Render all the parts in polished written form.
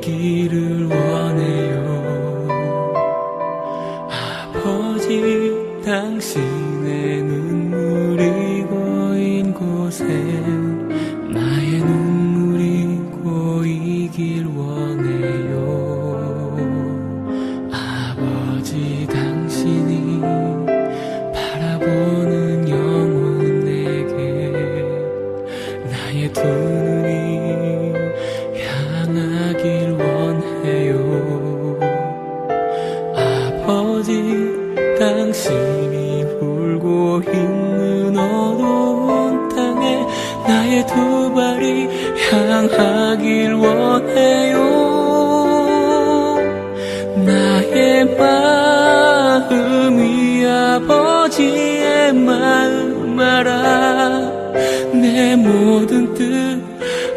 있기를 원해요. 아버지, 당신의 눈물이 고인 곳에 나의 눈물이 고이길 원해요. 아버지, 당신이 바라보는 영혼에게 나의 두 눈이 향하길 원해요. 아버지, 당신이 울고 있는 어두운 땅에 나의 두 발이 향하길 원해요. 나의 마음이 아버지의 마음 알아. 내 모든 뜻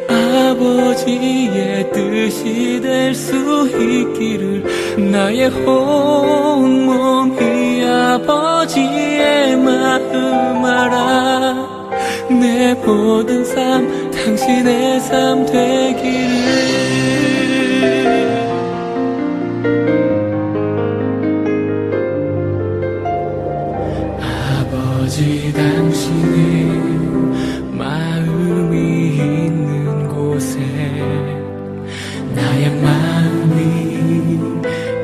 아버지의 뜻이 될 수 있기를. 나의 온몸이 아버지의 마음 알아. 내 모든 삶 당신의 삶 되기를. 아버지, 당신의 마음이 있는 곳에 나의 마음이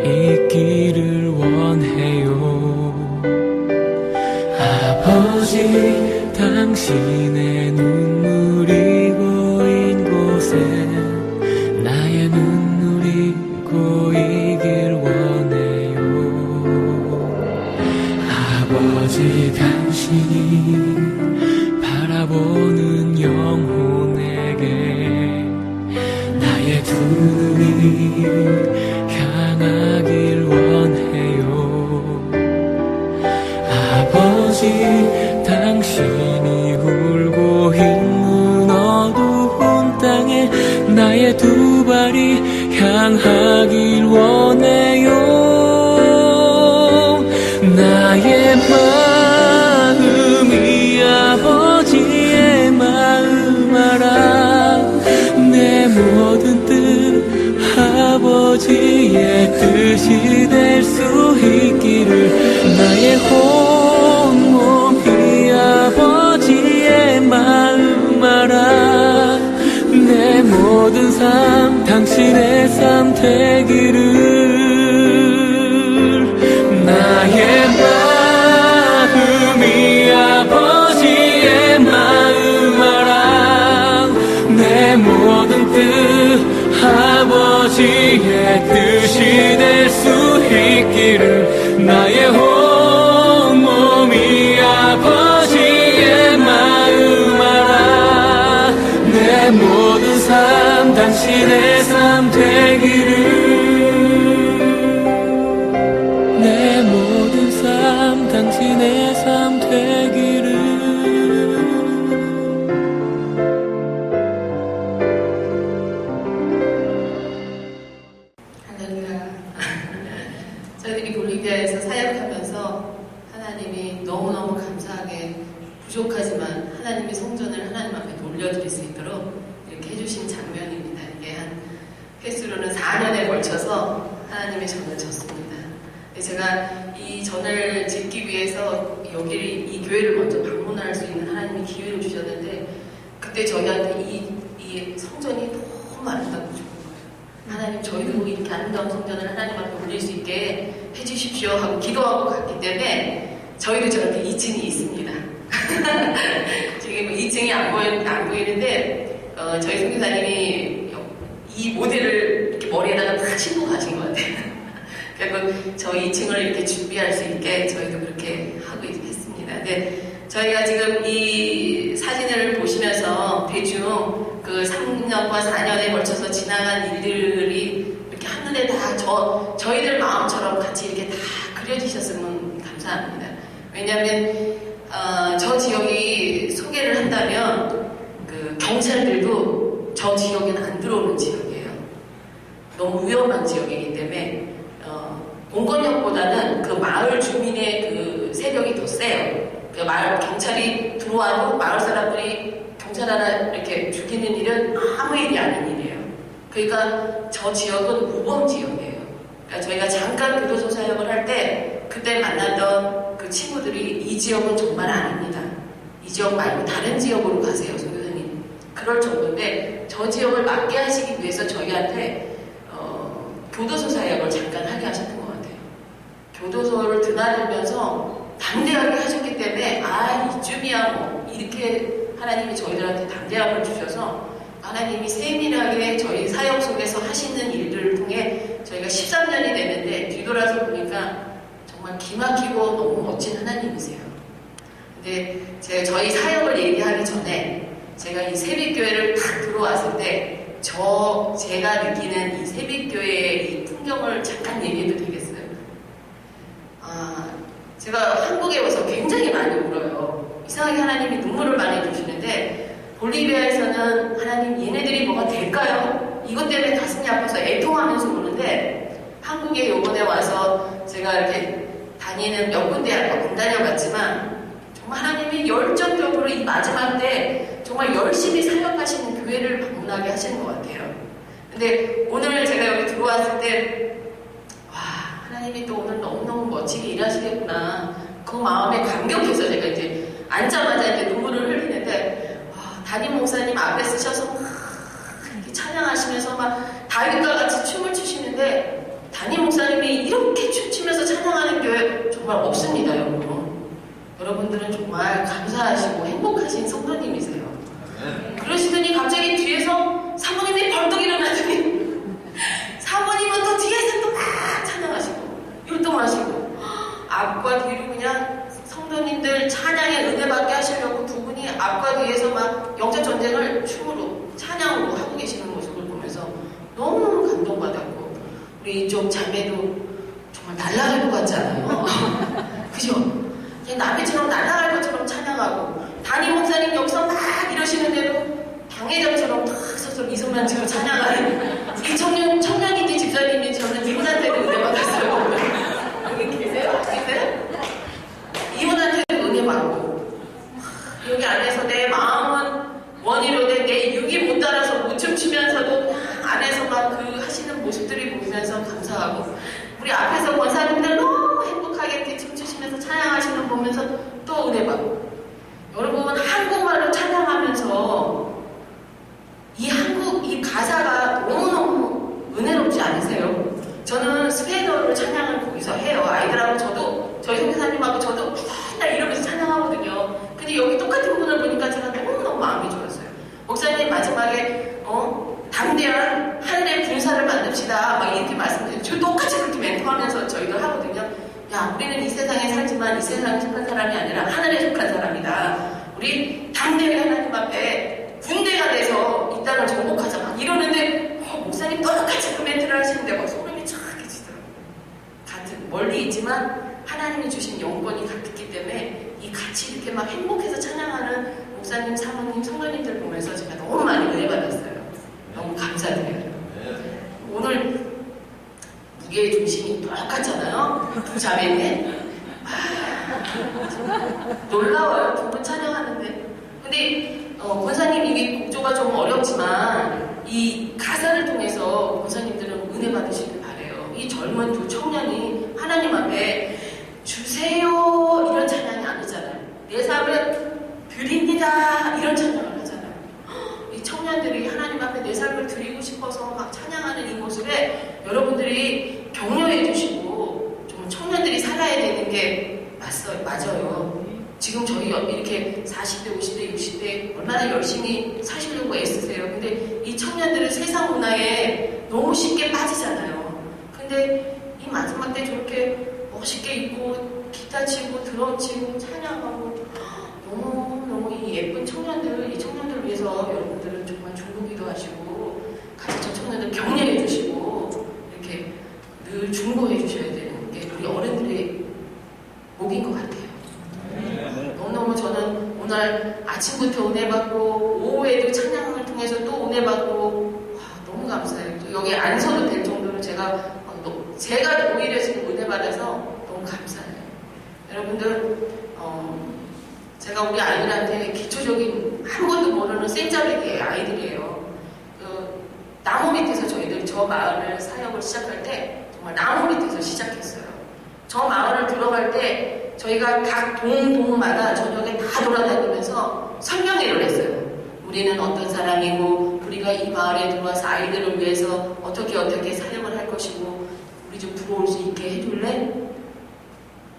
있기를 원해요. 아버지, 당신의 눈물이 고인 곳에 나의 눈물이 고이길 원해요. 아버지, 당신이 바라보는 영혼에게 나의 두 눈이 향하길 원해요. 아버지, 당신이 울고 있는 어두운 땅에 나의 두 발이 향하길 원해요. 나의 마음이 아버지의 마음 알아. 내 모든 뜻 아버지의 뜻이 될 수 있기를. 나의 온몸이 아버지의 마음 알아. 내 모든 삶 당신의 삶 되기를. 나의 마음이 아버지의 마음 알아. 내 모든 뜻 아버지의 뜻이 될 수 있기를. 나의 온몸이 아버지의 마음 알아. 내 모든 삶 당신의 삶 되기를. 내 모든 삶 당신의 삶 되기를. 저희들이 볼리비아에서 사역하면서 하나님이 너무너무 감사하게 부족하지만 하나님의 성전을 하나님 앞에 돌려드릴 수 있도록 이렇게 해주신 장면입니다. 이게 한 횟수로는 4년에 걸쳐서 하나님의 전을 졌습니다. 제가 이 전을 짓기 위해서 여기를, 이 교회를 먼저 방문할 수 있는 하나님이 기회를 주셨는데, 그때 저희한테 이 성전이 너무 아름답고 좋은 거예요. 하나님, 저희도 이렇게 아름다운 성전을 하나님 앞에 올릴 수 있게 해주십시오 하고 기도하고 갔기 때문에 저희도 저렇게 2층이 있습니다. 지금 2층이 안 보이는데 저희 선교사님이 이 모델을 이렇게 머리에다가 다 신고 가신 것 같아요. 그리고 저 2층을 이렇게 준비할 수 있게 저희도 그렇게 하고 있습니다. 근데 저희가 지금 이 사진을 보시면서 대충 그 3년과 4년에 걸쳐서 지나간 일들이 이렇게 한눈에 다 저희들 마음처럼 같이 이렇게 다 그려지셨으면 감사합니다. 왜냐하면 저 지역이 소개를 한다면 그 경찰들도 저 지역에는 안 들어오는 지역이에요. 너무 위험한 지역이기 때문에 공권력보다는 그 마을 주민의 그 세력이 더 세요. 그 마을 경찰이 들어와도 마을 사람들이 경찰 하나 이렇게 죽이는 일은 아무 일이 아닌 일이에요. 그러니까 저 지역은 모범 지역이에요. 그러니까 저희가 잠깐 교도소 사역을 할 때 그때 만났던 그 친구들이 이 지역은 정말 아닙니다. 이 지역 말고 다른 지역으로 가세요, 선교사님. 그럴 정도인데 저 지역을 맡게 하시기 위해서 저희한테 교도소 사역을 잠깐 하게 하셨던 것 같아요. 교도소를 드나들면서 담대하게 하셨기 때문에 이쯤이야 뭐 이렇게 하나님이 저희들한테 담대함을 주셔서 하나님이 세밀하게 저희 사역 속에서 하시는 일들을 통해 저희가 13년이 됐는데 뒤돌아서 보니까 정말 기막히고 너무 멋진 하나님이세요. 근데 제가 저희 사역을 얘기하기 전에 제가 이 새빛교회를 딱 들어왔을 때 제가 느끼는 이 새빛교회의 이 풍경을 잠깐 얘기해도 되겠어요? 제가 한국에 와서 굉장히 많이 울어요. 이상하게 하나님이 눈물을 많이 주시는데 볼리비아에서는 하나님 얘네들이 뭐가 될까요? 이것 때문에 가슴이 아파서 애통하면서 우는데 한국에 요번에 와서 제가 이렇게 다니는 몇 군데 안 다녀봤지만 정말 하나님이 열정적으로 이 마지막 때 정말 열심히 사역하시는 교회를 방문하게 하시는 것 같아요. 근데 오늘 제가 여기 들어왔을 때 하나님이 또 오늘 너무너무 멋지게 일하시겠구나. 그 마음에 감격해서 제가 이제 앉자마자 이제 눈물을 흘리는데 담임 목사님 앞에 쓰셔서 막 이렇게 찬양하시면서 막 다윗과 같이 춤을 추시는데 담임 목사님이 이렇게 춤추면서 찬양하는 교회 정말 없습니다, 여러분. 여러분들은 정말 감사하시고 행복하신 성도님이세요. 그러시더니 갑자기 뒤에서 사모님이 벌떡 일어나더니 사모님은 또 뒤에서 또 막 찬양하시고 율동하시고 앞과 뒤로 그냥 성도님들 찬양의 은혜 받게 하시려고 두 분이 앞과 뒤에서 막 영적 전쟁을 춤으로 찬양으로 하고 계시는 모습을 보면서 너무너무 감동받았고 우리 이쪽 자매도 정말 날아갈 것 같지 않아요? 그죠? 그냥 나비처럼 날아갈 것처럼 찬양하고 담임 목사님 여기서 막 이러시는데도 방해장처럼 탁 서서 미소만 지고 찬양하는 이 청년이지 집사님이 저는 이분한테도 은혜 받았어요. 여기 계세요? 계세요? 이분한테도 은혜 받고 여기 안에서 내 마음은 원이로 된 내 육이 못 따라서 못 춤추면서도 안에서 막 그 하시는 모습들이 보면서 감사하고 우리 앞에서 권사님들 너무 행복하게 이렇게 춤추시면서 찬양하시는 거 보면서 또 은혜 받고 여러분 한국말로 찬양하면서 이 가사가 너무너무 은혜롭지 않으세요? 저는 스페인어로 찬양을 거기서 해요. 아이들하고 저도 저희 선교사님하고 저도 맨날 이러면서 찬양하거든요. 근데 여기 똑같은 분을 보니까 제가 너무너무 마음이 좋았어요. 목사님 마지막에 담대한 하늘의 군사를 만듭시다 막 이렇게 말씀드리고 저 똑같이 그렇게 멘토하면서 저희도 하거든요. 야 우리는 이 세상에 살지만 이 세상에 속한 사람이 아니라 하늘에 속한 사람이다. 우리 담대히 하나님 앞에 군대가 돼서 이 땅을 정복하자 막 이러는데 목사님 똑같이 그 멘트를 하시는데 막 소름이 쫙 끼치더라고요. 같은 멀리 있지만 하나님이 주신 영권이 같기 때문에 이 같이 이렇게 막 행복해서 찬양하는 목사님, 사모님, 성도님들 보면서 제가 너무 많이 은혜 받았어요. 너무 감사드려요. 오늘 무게의 중심이 똑같잖아요. 두 자매인데 놀라워요. 두 분 찬양하는데. 근데 권사님 이게 곡조가 좀 어렵지만 이 가사를 통해서 권사님들은 은혜 받으시길 바래요. 이 젊은 두 청년이 하나님 앞에 주세요 이런 찬양이 아니잖아요. 내 삶을 드립니다 이런 찬양을 하잖아요. 이 청년들이 하나님 앞에 내 삶을 드리고 싶어서 막 찬양하는 이 모습에 여러분들이 격려해 주시고 좀 청년들이 살아야 되는 게 맞아요. 지금 저희 이렇게 40대, 50대, 60대 얼마나 열심히 사시려고 애쓰세요. 근데 이 청년들은 세상 문화에 너무 쉽게 빠지잖아요. 근데 이 마지막 때 저렇게 멋있게 입고 기타 치고 드럼 치고 찬양하고 너무너무 이 예쁜 청년들, 이 청년들을 위해서 여러분들은 정말 중보기도 하시고 같이 저 청년들 격려해 주시고 이렇게 늘 중보해 주셔야 되는 게 우리 어른들의 목인 것 같아요. 너무너무 저는 오늘 아침부터 은혜 받고 오후에도 찬양을 통해서 또 은혜 받고 너무 감사해요. 여기 안 서도 될 정도로 제가 오히려 지금 은혜 받아서 너무 감사해요. 여러분들 제가 우리 아이들한테 기초적인 한 번도 모르는 생짜배기 아이들이에요. 나무 밑에서 저희들 저 마을을 사역을 시작할 때 정말 나무 밑에서 시작했어요. 저 마을을 들어갈 때 저희가 각 동마다 저녁에 다 돌아다니면서 설명회를 했어요. 우리는 어떤 사람이고 우리가 이 마을에 들어와서 아이들을 위해서 어떻게 사역을 할 것이고 우리 좀 들어올 수 있게 해줄래?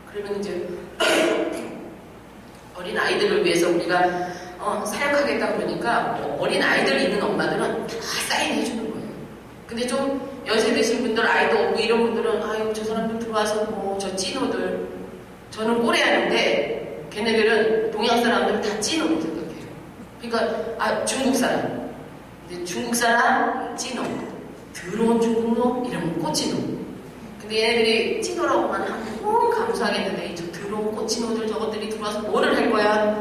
그러면 이제 어린 아이들을 위해서 우리가 사역하겠다 그러니까 어린 아이들 있는 엄마들은 다 사인해 주는 거예요. 근데 좀 연세 드신 분들 아이도 없고 이런 분들은 아유 저 사람들 들어와서 뭐 저 찐호들 저는 꼬레하는데 걔네들은 동양 사람들은 다 찐호로 생각해요. 그러니까 중국 사람 근데 중국 사람 찐호 더러운 중국놈 이러면 꼬치놈. 근데 얘네들이 찐호라고만 하면 감수하겠는데 저 더러운 꼬치놈들 저것들이 들어와서 뭐를 할 거야?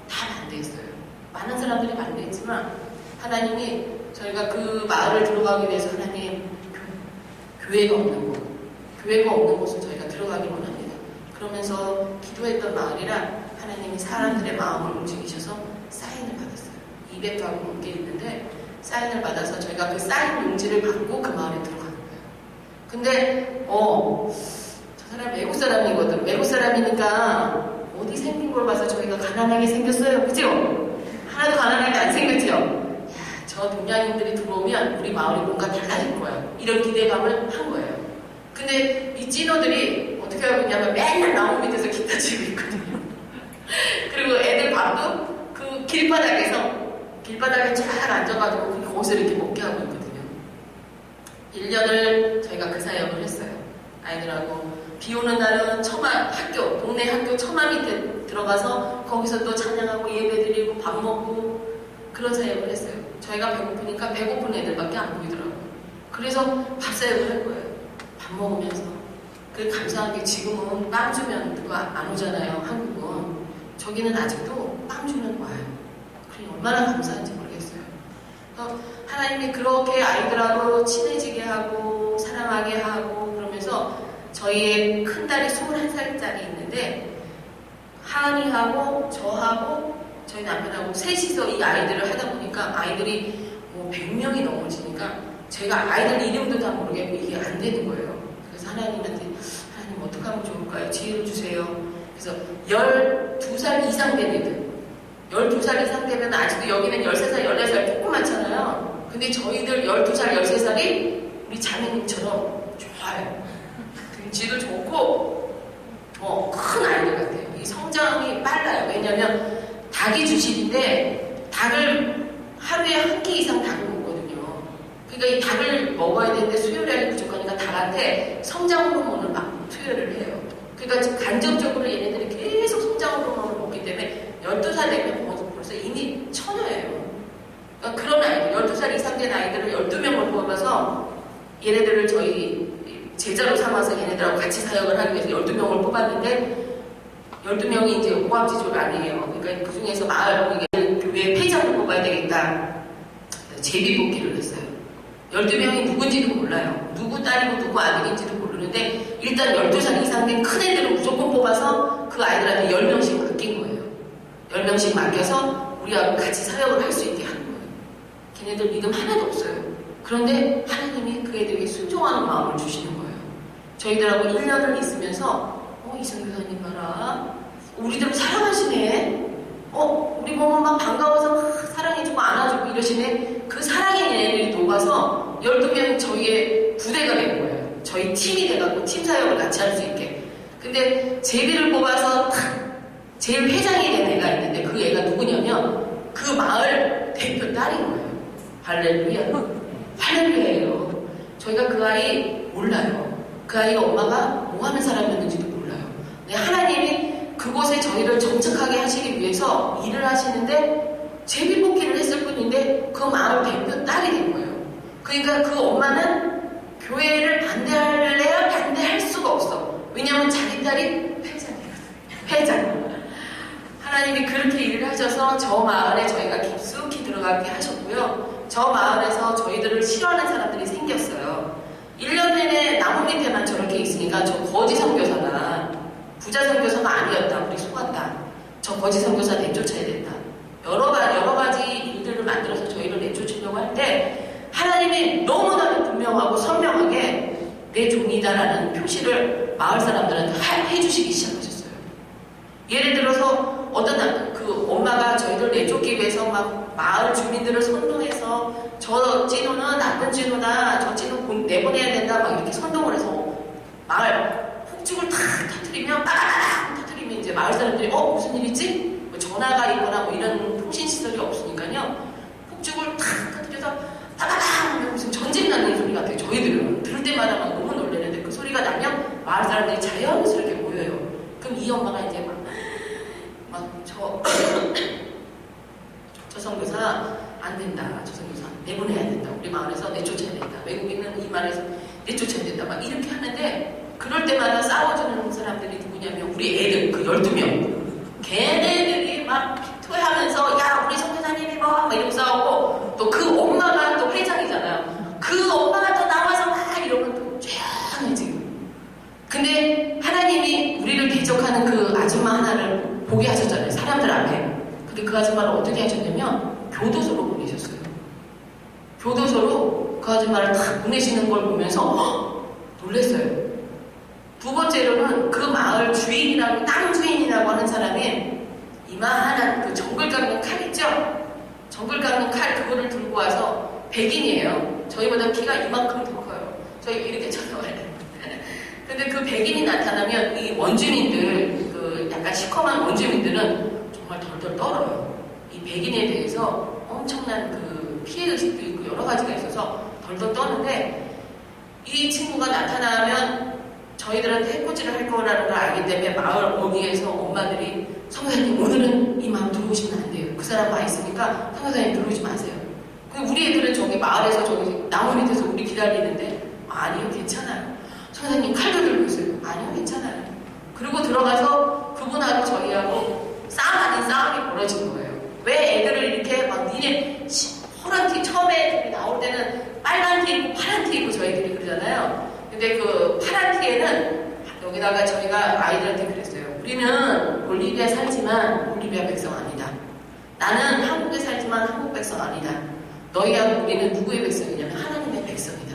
다 반대했어요. 많은 사람들이 반대했지만 하나님이 저희가 그 마을을 들어가기 위해서 하나님 교회가 없는 곳을 저희가 들어가기 원합니다. 그러면서 기도했던 마을이라 하나님이 사람들의 마음을 움직이셔서 사인을 받았어요. 200가구 넘게 있는데 사인을 받아서 저희가 그 사인 용지를 받고 그 마을에 들어가는 거예요. 근데 저 사람 외국 사람이거든. 외국 사람이니까 어디 생긴 걸 봐서 저희가 가난하게 생겼어요. 그죠? 하나도 가난하게 안 생겼죠? 야, 저 동양인들이 들어오면 우리 마을이 뭔가 달라질 거야. 이런 기대감을 한 거예요. 근데 이 찐호들이 어떻게 하고 있냐면 맨날 나무 밑에서 기타 치고 있거든요. 그리고 애들 밥도 그 길바닥에 쫙 앉아가지고 거기서 이렇게 먹게 하고 있거든요. 1년을 저희가 그 사역을 했어요. 아이들하고 비 오는 날은 동네 학교 처마 밑에 들어가서 거기서 또 찬양하고 예배드리고 밥 먹고 그런 사역을 했어요. 저희가 배고프니까 배고픈 애들밖에 안 보이더라고요. 그래서 밥 사역을 할 거예요. 밥 먹으면서. 그 감사한 게 지금은 빵 주면 누가 안 오잖아요. 한국은. 저기는 아직도 빵 주면 와요. 그게 얼마나 감사한지 모르겠어요. 그래서 하나님이 그렇게 아이들하고 친해지게 하고 사랑하게 하고 그러면서 저희의 큰딸이 21살짜리 있는데 하은이하고 저하고 저희 남편하고 셋이서 이 아이들을 하다 보니까 아이들이 뭐 100명이 넘어지니까 제가 아이들 이름도 다 모르겠고 이게 안 되는 거예요. 그래서 하나님 어떻게 하면 좋을까요? 지혜를 주세요. 그래서 12살 이상 된 애들 12살 이상 되면 아직도 여기는 13살, 14살 조그맣잖아요. 근데 저희들 12살, 13살이 우리 자매님처럼 좋아요. 등치도 좋고 큰 아이들 같아요. 이 성장이 빨라요. 왜냐면 닭이 주식인데 닭을 하루에 한 끼 이상 닭을 먹거든요. 그러니까 이 닭을 먹어야 되는데 수혈량이 부족하니까 닭한테 성장 호르몬을 막 투여를 해요. 그러니까 간접적으로 얘네들이 계속 성장 호르몬을 먹기 때문에 12살 되면 벌써 이미 처녀예요. 그러니까 그런 아이들, 12살 이상 된 아이들을 12명을 뽑아서 얘네들을 저희 제자로 삼아서 얘네들하고 같이 사역을 하기 위해서 12명을 뽑았는데 12명이 이제 오합지졸 아니에요. 그러니까 그 중에서 마을 교회 회장을 뽑아야 되겠다. 제비 뽑기를 했어요. 12명이 누군지도 몰라요. 누구 딸이고 누구 아들인지도 모르는데 일단 12살 이상 된 큰 애들은 무조건 뽑아서 그 아이들한테 10명씩 맡긴 거예요. 10명씩 맡겨서 우리하고 같이 사역을 할 수 있게 하는 거예요. 걔네들 믿음 하나도 없어요. 그런데 하나님이 그 애들에게 순종하는 마음을 주시는 거예요. 저희들하고 1년을 있으면서 이 선교사님 봐라. 우리들 사랑하시네. 우리 보면 막 반가워서 막 사랑해주고 안아주고 이러시네. 그 사랑의 얘네들이 녹아서 12명이 저희의 부대가 된 거예요. 저희 팀이 돼갖고 팀 사역을 같이 할 수 있게. 근데 제비를 뽑아서 제일 회장이 된 애가 있는데 그 애가 누구냐면 그 마을 대표 딸인 거예요. 할렐루야. 할렐루야예요. 저희가 그 아이 몰라요. 그 아이가 엄마가 뭐 하는 사람이었는지도 몰라요. 하나님이 그곳에 저희를 정착하게 하시기 위해서 일을 하시는데 제비 뽑기를 했을 뿐인데 그 마을 대표 딸이 된 거예요. 그러니까 그 엄마는 교회를 반대할래야 반대할 수가 없어. 왜냐하면 자기 딸이 회장이거든. 회장. 하나님이 그렇게 일을 하셔서 저 마을에 저희가 깊숙이 들어가게 하셨고요. 저 마을에서 저희들을 싫어하는 사람들이 생겼어요. 1년 내내 나무 밑에만 저렇게 있으니까 저 거지 선교사다. 부자 선교사가 아니었다. 우리 속았다. 저 거지 선교사 내쫓아야 된다. 여러 가지 일들을 만들어서 저희를 내쫓으려고 할 때 하나님 하나님이 너무나도 분명하고 선명하게 내 종이다라는 표시를 마을 사람들한테 해주시기 시작하셨어요. 예를 들어서 어떤 그 엄마가 저희들 내쫓기 위해서 막 마을 주민들을 선동해서 저 찐호는 나쁜 찐호다, 저 찐호 내보내야 된다, 막 이렇게 선동을 해서 마을 폭죽을 탁 터뜨리면 빠바바박 터뜨리면 이제 마을 사람들이 무슨 일 있지? 뭐 전화가 있거나 뭐 이런 통신 시설이 없으니까요. 폭죽을 탁 터뜨려서 빠바바박 무슨 전쟁 나는 소리 같아요. 저희들은 들을 때마다 막 너무 놀라는데 그 소리가 나면 마을 사람들이 자연스럽게 모여요. 그럼 이 엄마가 이제 저 선교사 안 된다. 저 선교사 내보내야 된다. 우리 마을에서 내쫓아야 된다. 외국인은 이 마을에서 내쫓아야 된다. 막 이렇게 하는데 그럴 때마다 싸워주는 사람들이 누구냐면 우리 애들 그 12명. 걔네들이 막 토해하면서 야 우리 선교사님이 막 이러고 싸우고 또 그 엄마가 또 회장이잖아요. 그 엄마가 또 나와서 막 이러면 또 쫙해지고. 근데 하나님이 우리를 대적하는 그 아줌마 하나를 보게 하셨잖아요. 사람들 앞에. 근데 그 아줌마를 어떻게 하셨냐면 교도소로 보내셨어요. 교도소로 그 아줌마를 딱 보내시는 걸 보면서 놀랐어요. 두 번째로는 그 마을 주인이라고 땅 주인이라고 하는 사람이 이만한 그 정글 깎는 칼 있죠? 정글 깎는 칼 그거를 들고 와서 백인이에요. 저희보다 키가 이만큼 더 커요. 저희 이렇게 쳐다봐야 돼요. 근데 그 백인이 나타나면 이 원주민들 그 약간 시커먼 원주민들은 정말 덜덜 떨어요. 이 백인에 대해서 엄청난 그 피해의식도 있고 여러 가지가 있어서 덜덜 떠는데 이 친구가 나타나면 저희들한테 해코지를 할 거라는 걸 알기 때문에 마을 어디에서 엄마들이 선교사님 오늘은 이 마을 들어오시면 안 돼요. 그 사람 와 있으니까 선교사님 들어오지 마세요. 우리 애들은 저기 마을에서 저기 나무 밑에서 우리 기다리는데 아니요 괜찮아요. 선교사님 칼도 들고 있어요. 아니요 괜찮아요. 그리고 들어가서 그분하고 저희하고 싸움 아닌 싸움이 벌어진 거예요. 왜 애들을 이렇게 막 니네 허란 티 처음에 나올 때는 빨간 티 입고 파란 티 입고 저희들이 그러잖아요. 근데 그 파란 티에는 여기다가 저희가 아이들한테 그랬어요. 우리는 볼리비아 살지만 볼리비아 백성 아니다. 나는 한국에 살지만 한국 백성 아니다. 너희하고 우리는 누구의 백성이냐면 하나님의 백성이다.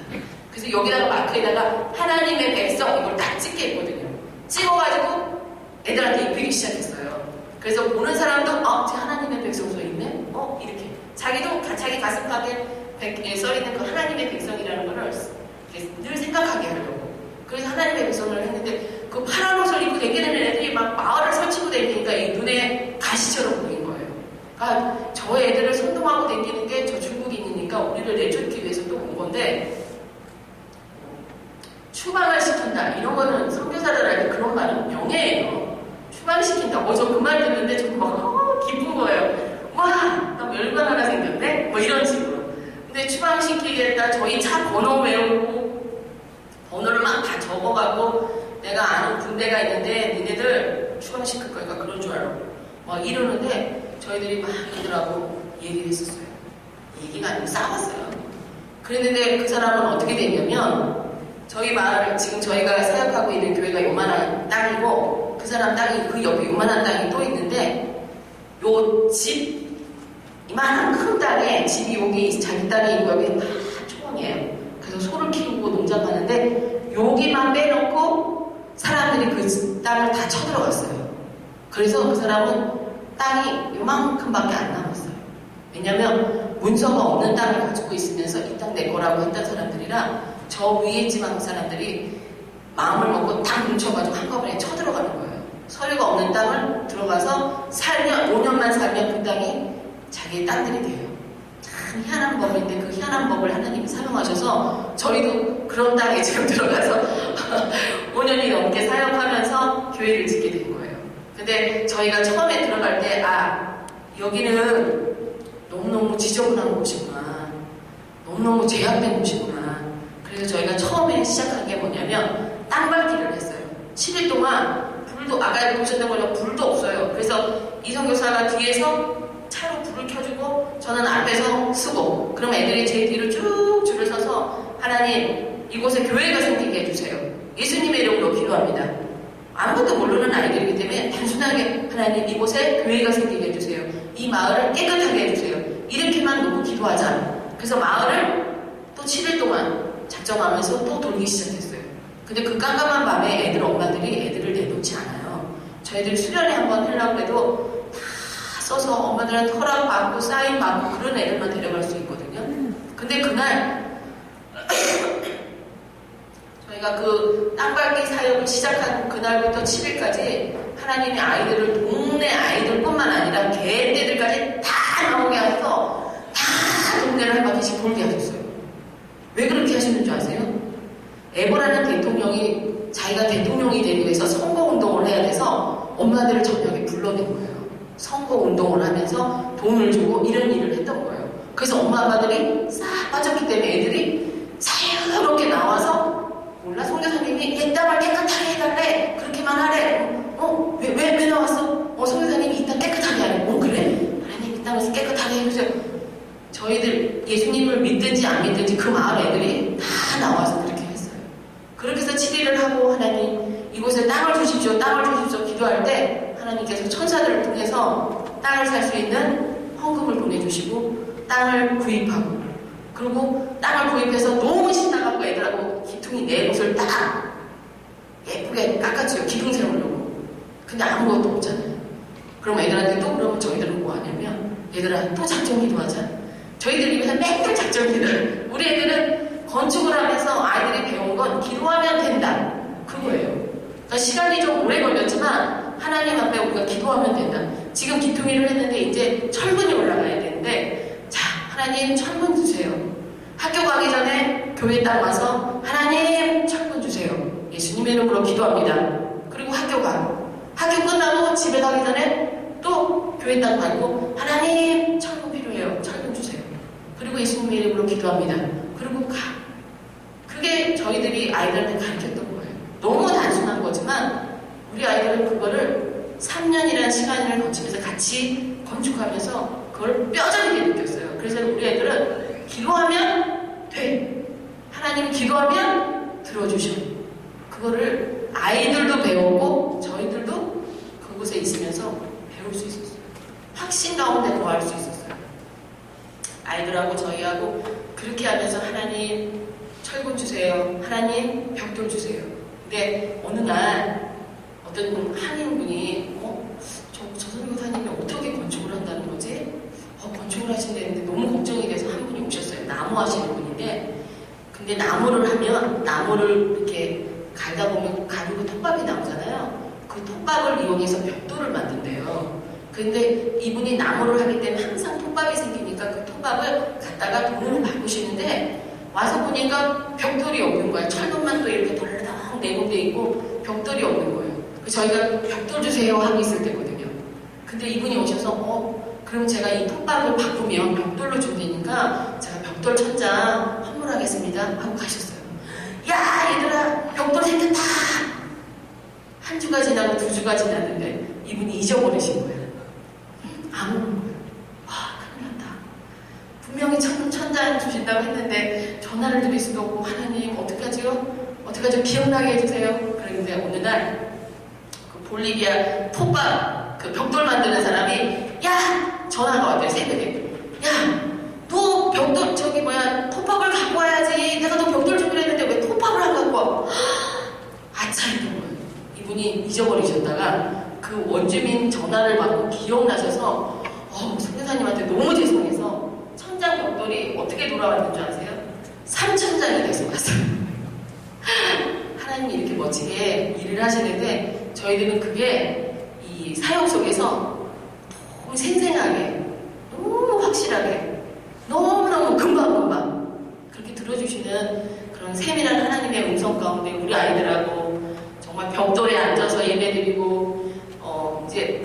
그래서 여기다가 마크에다가 하나님의 백성 이걸 딱 찍게 했거든요. 찍어가지고 애들한테 입히기 시작했어요. 그래서 보는 사람도 제 하나님의 백성 써있네? 이렇게 자기도 자기 가슴팍에 써있는 그 하나님의 백성이라는 거를 늘 생각하게 하려고. 그래서 하나님의 백성을 했는데 그 파란 옷을 입고 다니는 애들이 막 마을을 설치고 다니니까 이 눈에 가시처럼 보인 거예요. 그러니까 저 애들을 선동하고 다니는 게 저 중국인이니까 우리를 내쫓기 위해서 또 온 건데 추방을 시킨다. 이런 거는 선교사들 할 때 그런 말은 명예예요. 추방시킨다. 저 그 말 듣는데 저도 막 기쁜 거예요. 와, 나 얼마나 하나 생겼네? 뭐 이런 식으로. 근데 추방시키겠다. 저희 차 번호 외우고 번호를 막 다 적어가고 내가 아는 군대가 있는데 니네들 추방시킬 거니까 그런 줄 알고 막 이러는데 저희들이 막 얘들하고 얘기를 했었어요. 얘기가 아니고 싸웠어요. 그랬는데 그 사람은 어떻게 됐냐면 저희 마을 지금 저희가 사역하고 있는 교회가 요만한 땅이고 그 사람 땅이 그 옆에 요만한 땅이 또 있는데 요 집 이만한 큰 땅에 집이 여기 자기 땅이 있고 여기 다 초원이에요. 그래서 소를 키우고 농장하는데 여기만 빼놓고 사람들이 그 땅을 다 쳐들어갔어요. 그래서 그 사람은 땅이 요만큼밖에 안 남았어요. 왜냐면 문서가 없는 땅을 가지고 있으면서 이 땅 내 거라고 했던 사람들이랑 저 위에 지방 사람들이 마음을 먹고 딱 뭉쳐가지고 한꺼번에 쳐들어가는 거예요. 서류가 없는 땅을 들어가서 살면 5년만 살면 그 땅이 자기의 땅들이 돼요. 참 희한한 법인데 그 희한한 법을 하나님이 사용하셔서 저희도 그런 땅에 지금 들어가서 5년이 넘게 사역하면서 교회를 짓게 된 거예요. 근데 저희가 처음에 들어갈 때 여기는 너무너무 지저분한 곳이구나. 너무너무 제약된 곳이구나. 그래서 저희가 처음에 시작한 게 뭐냐면 땅밟기를 했어요. 7일 동안 불도 아까 보셨던 것처럼 불도 없어요. 그래서 이 선교사가 뒤에서 차로 불을 켜주고 저는 앞에서 쓰고 그럼 애들이 제 뒤로 쭉 줄을 서서 하나님 이곳에 교회가 생기게 해주세요. 예수님의 이름으로 기도합니다. 아무것도 모르는 아이들이기 때문에 단순하게 하나님 이곳에 교회가 생기게 해주세요. 이 마을을 깨끗하게 해주세요. 이렇게만 놓고 기도하자. 그래서 마을을 또 또 7일 동안 작정하면서 또 돌기 시작했어요. 근데 그 깜깜한 밤에 애들 엄마들이 애들을 내놓지 않아요. 저희들 수련회 한번 하려고 해도 다 써서 엄마들한테 허락받고 사인 받고 그런 애들만 데려갈 수 있거든요. 근데 그날 저희가 그 땅밟기 사역을 시작한 그날부터 7일까지 하나님이 아이들을 동네 아이들뿐만 아니라 개떼들까지 다 나오게 하셔서 다 동네를 한 바퀴씩 돌게 하셨어요. 왜 그렇게 하시는 줄 아세요? 에버라는 대통령이 자기가 대통령이 되기 위해서 선거운동을 해야 돼서 엄마들을 저녁에 불러낸 거예요. 선거운동을 하면서 돈을 주고 이런 일을 했던 거예요. 그래서 엄마 아빠들이 싹 빠졌기 때문에 애들이 자유롭게 나와서 몰라 성교사님이 이 땅을 깨끗하게 해달래 그렇게만 하래. 왜 나왔어? 성교사님이 이 땅 깨끗하게 하래. 그래? 하나님 이 땅을 깨끗하게 해주세요. 저희들 예수님을 믿든지 안 믿든지 그 마을 애들이 다 나와서 그렇게 했어요. 그렇게 해서 7일을 하고 하나님 이곳에 땅을 주십시오 기도할 때 하나님께서 천사들을 통해서 땅을 살 수 있는 헌금을 보내주시고 땅을 구입하고 그리고 땅을 구입해서 너무 신나갖고 애들하고 기둥이 4곳을 딱 예쁘게 깎았죠. 기둥 세우려고. 근데 아무것도 없잖아요. 그럼 애들한테 또 그러면 저희들은 뭐 하냐면 얘들아 또 작정 기도하자. 저희들이 맨날 작정 기도. 우리 애들은 건축을 하면서 아이들이 배운 건 기도하면 된다. 그거예요. 그러니까 시간이 좀 오래 걸렸지만 하나님 앞에 우리가 기도하면 된다. 지금 기둥이를 했는데 이제 철문이 올라가야 되는데 자 하나님 철문 주세요. 학교 가기 전에 교회 딱 와서 하나님 철문 주세요. 예수님의 이름으로 기도합니다. 그리고 학교 끝나고 집에 가기 전에 또 교회 딱 가고 하나님 철문 필요해요. 철문 주세요. 그리고 예수님의 이름으로 기도합니다. 그리고 가. 그게 저희들이 아이들한테 가르쳤던 거예요. 너무 단순한 거지만 우리 아이들은 그거를 3년이라는 시간을 거치면서 같이 건축하면서 그걸 뼈저리게 느꼈어요. 그래서 우리 애들은 기도하면 돼. 하나님 기도하면 들어주셔. 그거를 아이들도 배웠고 저희들도 그곳에 있으면서 배울 수 있었어요. 확신 가운데 더할 수 있었어요. 아이들하고 저희하고 그렇게 하면서 하나님 철근 주세요. 하나님 벽돌 주세요. 근데 어느 날 어떤 한인분이 저 선교사님이 어떻게 건축을 한다는 거지? 건축을 하신다는데 너무 걱정이 돼서 한 분이 오셨어요. 나무 하시는 분인데 근데 나무를 하면 나무를 이렇게 갈다 보면 가루고 톱밥이 나오잖아요. 그 톱밥을 이용해서 벽돌을 만든대요. 근데 이분이 나무를 하기 때문에 항상 톱밥이 생기니까 그 톱밥을 갖다가 돈으로 바꾸시는데 와서 보니까 벽돌이 없는 거야. 철문만 또 이렇게 덜렁 내공돼 있고 벽돌이 없는 거예요. 저희가 벽돌 주세요 하고 있을 때거든요. 근데 이분이 오셔서 그럼 제가 이 톱밥을 바꾸면 벽돌로 줄 테니까 제가 벽돌 천장 선물하겠습니다 하고 가셨어요. 야 얘들아 벽돌 생겼다. 한 주가 지나고 2주가 지났는데 이분이 잊어버리신 거예요. 안 오는 거예요. 와 큰일 났다. 분명히 천장 주신다고 했는데 전화를 드릴 수도 없고 하나님 어떡하죠? 기억나게 해주세요. 그런데 어느 날 그 볼리비아 톱밥 그 벽돌 만드는 사람이 야 전화가 왔대요. 새벽에. 야 너 벽돌 톱밥을 갖고 와야지. 내가 너 벽돌 주기로 했는데 왜 톱밥을 안 갖고 와? 아차 이런 거예요. 이분이 잊어버리셨다가 그 원주민 전화를 받고 기억나셔서 선교사님한테 너무 죄송해서 천장 벽돌이 어떻게 돌아왔는 줄 아세요? 3천장이 돼서 왔어요. 하나님이 이렇게 멋지게 일을 하시는데 저희들은 그게 이 사역 속에서 너무 생생하게 너무 확실하게 너무너무 금방금방 그렇게 들어주시는 그런 세밀한 하나님의 음성 가운데 우리 아이들하고 정말 벽돌에 앉아서 예배드리고 이제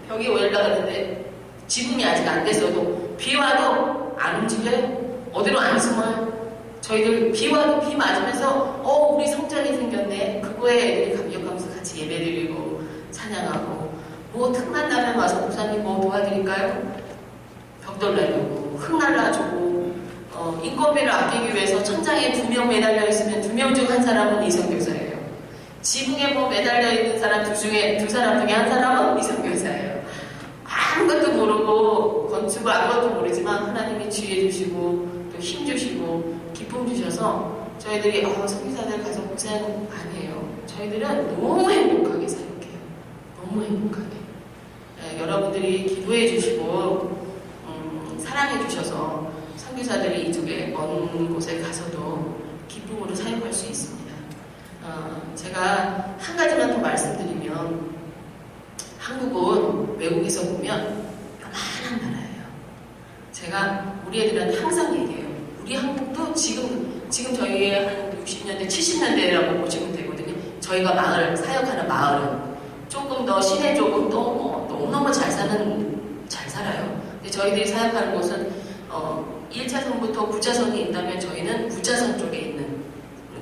벽이 올라가는데 지붕이 아직 안 됐어도 비 와도 안 움직여요. 어디로 안 숨어요. 저희들 비 와도 비 맞으면서 우리 성전이 생겼네. 그거에 애들이 감격하면서 같이 예배드리고 찬양하고 뭐 틈만 나면 와서 목사님 뭐 도와드릴까요? 벽돌 날리고 흙 날라주고 인건비를 아끼기 위해서 천장에 2명 매달려 있으면 2명 중 한 사람은 이성교사예요. 지붕에 뭐 매달려 있는 사람 두 사람 중에 한 사람은 이성교사예요. 아무것도 모르고 건축을 아무것도 모르지만 하나님이 지혜 주시고 또 또 힘 주시고 기쁨 주셔서 저희들이 선교사들 가서 고생 안 해요. 저희들은 너무 행복하게 사역해요. 너무 행복하게. 여러분들이 기도해 주시고 사랑해 주셔서 선교사들이 이쪽에 먼 곳에 가서도 기쁨으로 사역할 수 있습니다. 제가 한 가지만 더 말씀드리면 한국은 외국에서 보면 요만한 나라예요. 제가 우리 애들한테 항상 얘기해요. 우리 한국도 지금 저희의 한 60년대, 70년대라고 보시면 되거든요. 저희가 사역하는 마을은 조금 더 시내 쪽은 또 너무너무 잘 살아요. 근데 저희들이 사역하는 곳은 1차선부터 9차선이 있다면 저희는 9차선 쪽에 있는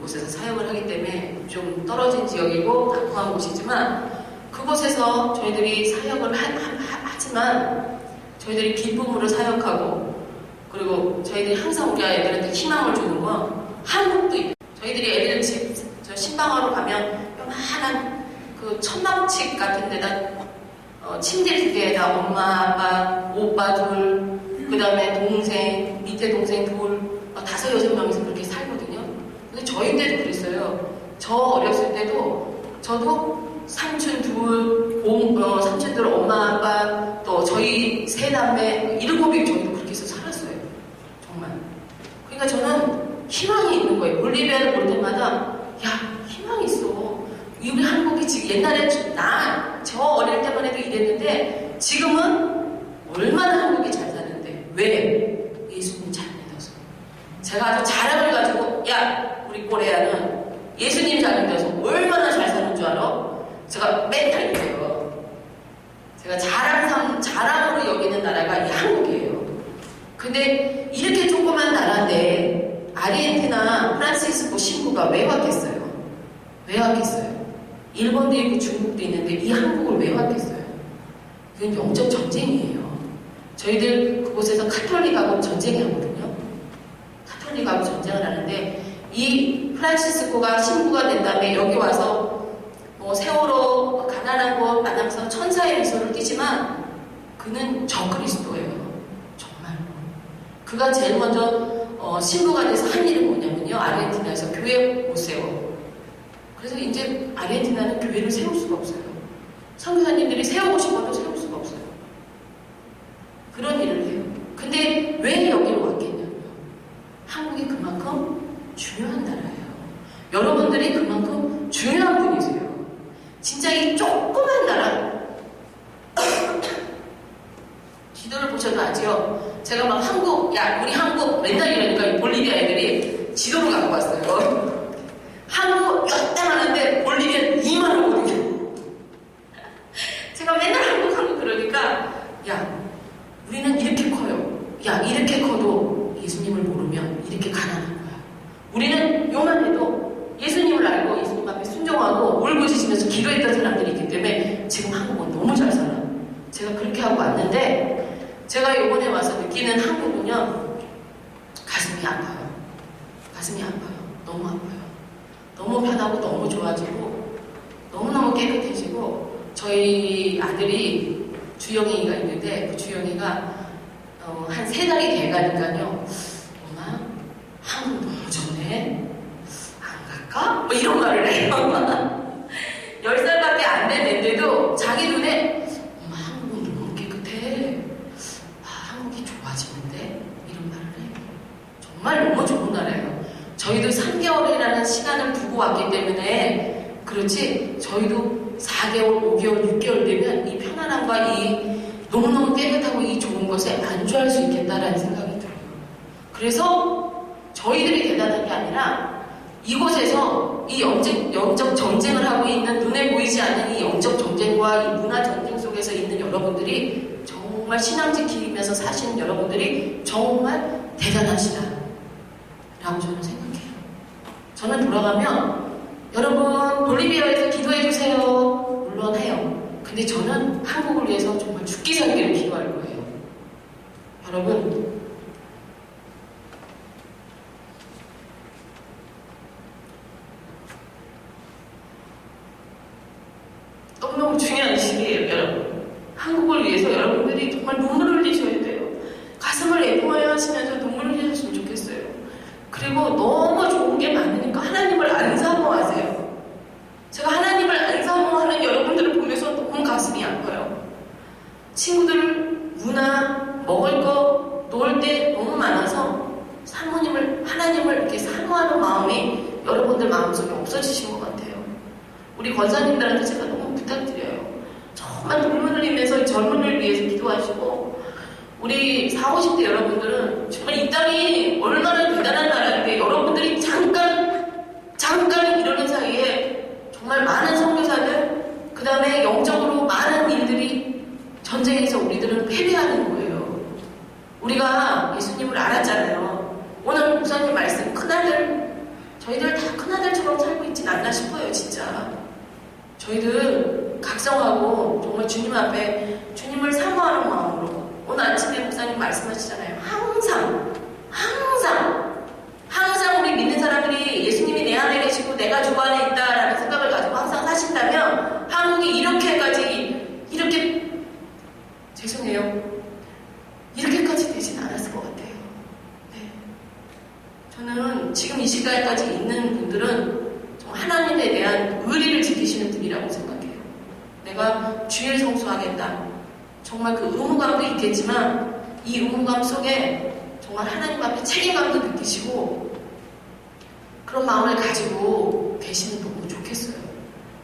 곳에서 사역을 하기 때문에 좀 떨어진 지역이고 낙후한 곳이지만 그곳에서 저희들이 사역을 하지만 저희들이 기쁨으로 사역하고 그리고 저희들이 항상 우리 애들한테 희망을 주는 건 한국도 있고 저희들이 애들 저 신방하러 가면 요만한 그 천막집 같은 데다 침대 2개에다 엄마, 아빠, 오빠 둘, 그 다음에 동생, 밑에 동생 둘, 5, 6명이서 그렇게 살거든요. 근데 저희 때도 그랬어요. 저 어렸을 때도 저도 삼촌 삼촌들 엄마, 아빠, 또 저희 3남매, 7이 저희도 그렇게 해서 살았어요. 정말. 그러니까 저는 희망이 있는 거예요. 볼리비아를 볼 때마다 희망이 있어. 우리 한국이 지금 옛날에 저 어릴 때만 해도 이랬는데 지금은 얼마나 한국이 잘 사는데 왜? 예수님 잘 믿어서. 제가 아주 자랑을 가지고 우리 코레아는 예수님 잘 믿어서 얼마나 잘 사는 줄 알아? 제가 맨날 그래요. 제가 자랑으로 여기는 나라가 이 한국이에요. 근데 이렇게 조그만 나라인데 아르헨티나 프란시스코 신부가 왜 왔겠어요? 왜 왔겠어요? 일본도 있고 중국도 있는데 이 한국을 왜 왔겠어요? 이건 영적 전쟁이에요. 저희들 그곳에서 카톨릭하고 전쟁이 하거든요. 카톨릭하고 전쟁을 하는데 이 프란시스코가 신부가 된 다음에 여기 와서 세월호 가난한 곳 만나면서 천사의 미소를 띠지만 그는 적그리스도예요. 정말로. 그가 제일 먼저 신부가 돼서 한 일은 뭐냐면요. 아르헨티나에서 교회 못 세워. 그래서 이제 아르헨티나는 교회를 세울 수가 없어요. 선교사님들이 세우고 싶어도 세울 수가 없어요. 그런 일을 해요. 근데 왜 여기로 왔겠냐고요. 한국이 그만큼 중요한 나라예요. 여러분들이 그만큼 중요한 분이세요. 진짜 이 조그만 나라 지도를 보셔도 아죠. 제가 막 우리 한국 맨날 이러니까 볼리비아 애들이 지도를 갖고 왔어요. 한국 요땅하는데 볼리비아 이만하거든요. 제가 맨날 한국 그러니까 우리는 이렇게 커요. 이렇게 커도 예수님을 모르면 이렇게 가난한 거야. 우리는 요만해도 예수님을 알고 예수님 앞에 순종하고 울부짖으면서 기도했던 사람들이 있기 때문에 지금 한국은 너무 잘 살아. 제가 그렇게 하고 왔는데 제가 이번에 와서 느끼는 한국은요. 가슴이 아파요. 가슴이 아파요. 너무 아파요. 너무 편하고 너무 좋아지고 너무너무 깨끗해지고 저희 아들이 주영이가 있는데 그 주영이가 한 3달이 돼가니까요. 엄마 한국 너무 좋네. 안 갈까? 이런 말을 해요. 10살밖에 안 됐는데도 자기 눈에 엄마 한국은 너무 깨끗해. 한국이 좋아지는데? 이런 말을 해요. 정말 너무 좋은 나라예요. 저희도 3개월이라는 시간을 두고 왔기 때문에 그렇지 저희도 4개월, 5개월, 6개월 되면 이 편안함과 이 너무너무 깨끗하고 이 좋은 것에 안주할 수 있겠다라는 생각이 들어요. 그래서 저희들이 대단한 게 아니라 이곳에서 이 영적 전쟁을 하고 있는 눈에 보이지 않는 이 영적 전쟁과 이 문화 전쟁 속에서 있는 여러분들이 정말 신앙 지키면서 사시는 여러분들이 정말 대단하시다 라고 저는 생각해요. 저는 돌아가면 여러분 볼리비아에서 기도해주세요. 물론 해요. 근데 저는 한국을 위해서 정말 죽기 살기를 기도할 거예요. 여러분 너무너무 중요한 시기예요. 여러분 한국을 위해서 여러분들이 정말 눈물을 흘리셔야 돼요. 가슴을 애도하여 하시면서 눈물을 흘리셨으면 좋겠어요. 그리고 너무 좋은 게 많으니까 하나님을 안 사모하세요. 제가 하나님을 안 사모하는 여러분들을 보면서 너무 가슴이 아파요. 친구들, 문화, 먹을 거, 놀 때 너무 많아서 하나님을 이렇게 사모하는 마음이 여러분들 마음속에 없어지신 것 같아요. 우리 권사님들한테 제가 너무 부탁드려요. 정말 눈물을 흘리면서 젊은이를 위해서 기도하시고, 우리 40, 50대 여러분들은 정말 이 땅이 얼마나 대단한 나라인데 여러분들이 잠깐 이러는 사이에 정말 많은 선교사들, 그 다음에 영적으로 많은 일들이 전쟁에서 우리들은 패배하는 거예요. 우리가 예수님을 알았잖아요. 오늘 목사님 말씀, 큰아들, 저희들 다 큰아들처럼 살고 있진 않나 싶어요, 진짜. 저희들 각성하고 정말 주님 앞에 주님을 사모하는 마음으로, 오늘 아침에 목사님 말씀하시잖아요. 항상 우리 믿는 사람들이 예수님이 내 안에 계시고 내가 주 안에 있다라는 생각을 가지고 항상 사신다면 한국이 이렇게까지 되진 않았을 것 같아요. 네. 저는 지금 이 시간까지 있는 분들은 정말 하나님에 대한 의리를 지키시는 분이라고 생각해요. 내가 주일 성수하겠다. 정말 그 의무감도 있겠지만 이 의무감 속에 정말 하나님 앞에 책임감도 느끼시고 그런 마음을 가지고 계시면 너무 좋겠어요.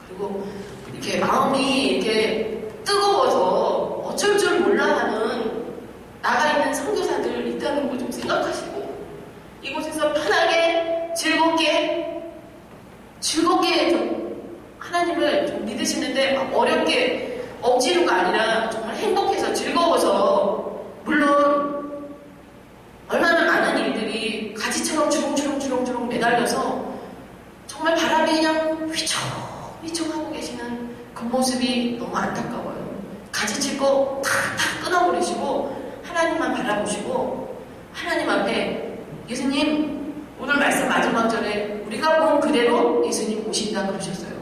그리고 이렇게 마음이 이렇게 뜨거워서 어쩔 줄 몰라 하는 나가 있는 선교사들 있다는 걸 좀 생각하시고 이곳에서 편하게 즐겁게 좀 하나님을 좀 믿으시는데 막 어렵게 억지로가 아니라 정말 행복해서 즐거워서, 물론 얼마나 많은 일들이 가지처럼 주렁주렁 매달려서 정말 바람에 그냥 휘청휘청하고 계시는 그 모습이 너무 안타까워요. 가지칠 거 탁탁 끊어버리시고 하나님만 바라보시고 하나님 앞에, 예수님 오늘 말씀 마지막 절에 우리가 본 그대로 예수님 오신다 그러셨어요.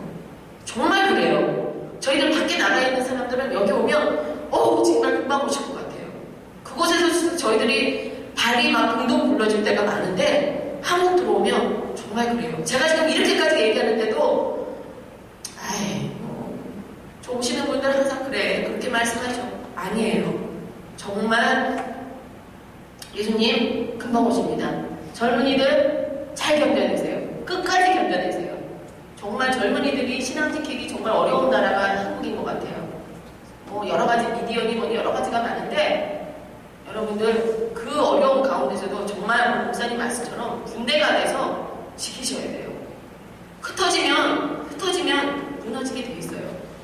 정말 그래요. 저희들 밖에 나가 있는 사람들은 여기 오면 정말 금방 오실 것 같아요. 그곳에서 저희들이 발이 막 붕동 굴러질 때가 많은데 한국 들어오면 정말 그래요. 제가 지금 이렇게까지 얘기하는데도 저 오시는 분들 항상 그렇게 말씀하죠. 아니에요. 정말 예수님 금방 오십니다. 젊은이들 잘 견뎌내세요. 끝까지 견뎌내세요. 정말 젊은이들이 신앙 지키기 정말 어려운 나라가 한국인 것 같아요. 여러 가지 미디어니 여러 가지가 많은데 여러분들 그 어려운 가운데서도 정말 목사님 말씀처럼 군대가 돼서 지키셔야 돼요. 흩어지면 무너지게 돼 있어요.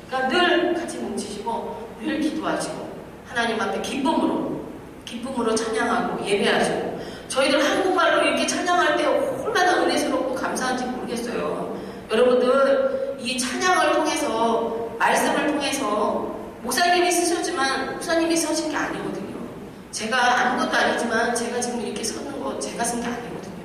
그러니까 늘 같이 뭉치시고 늘 기도하시고 하나님 앞에 기쁨으로 찬양하고 예배하시고, 저희들 한국말로 이렇게 찬양할 때 얼마나 은혜스럽고 감사한지 모르겠어요. 여러분들 이 찬양을 통해서, 말씀을 통해서 목사님이 쓰셨지만 목사님이 쓰신 게 아니거든요. 제가 아무것도 아니지만 제가 지금 이렇게 서는 거 제가 쓴 게 아니거든요.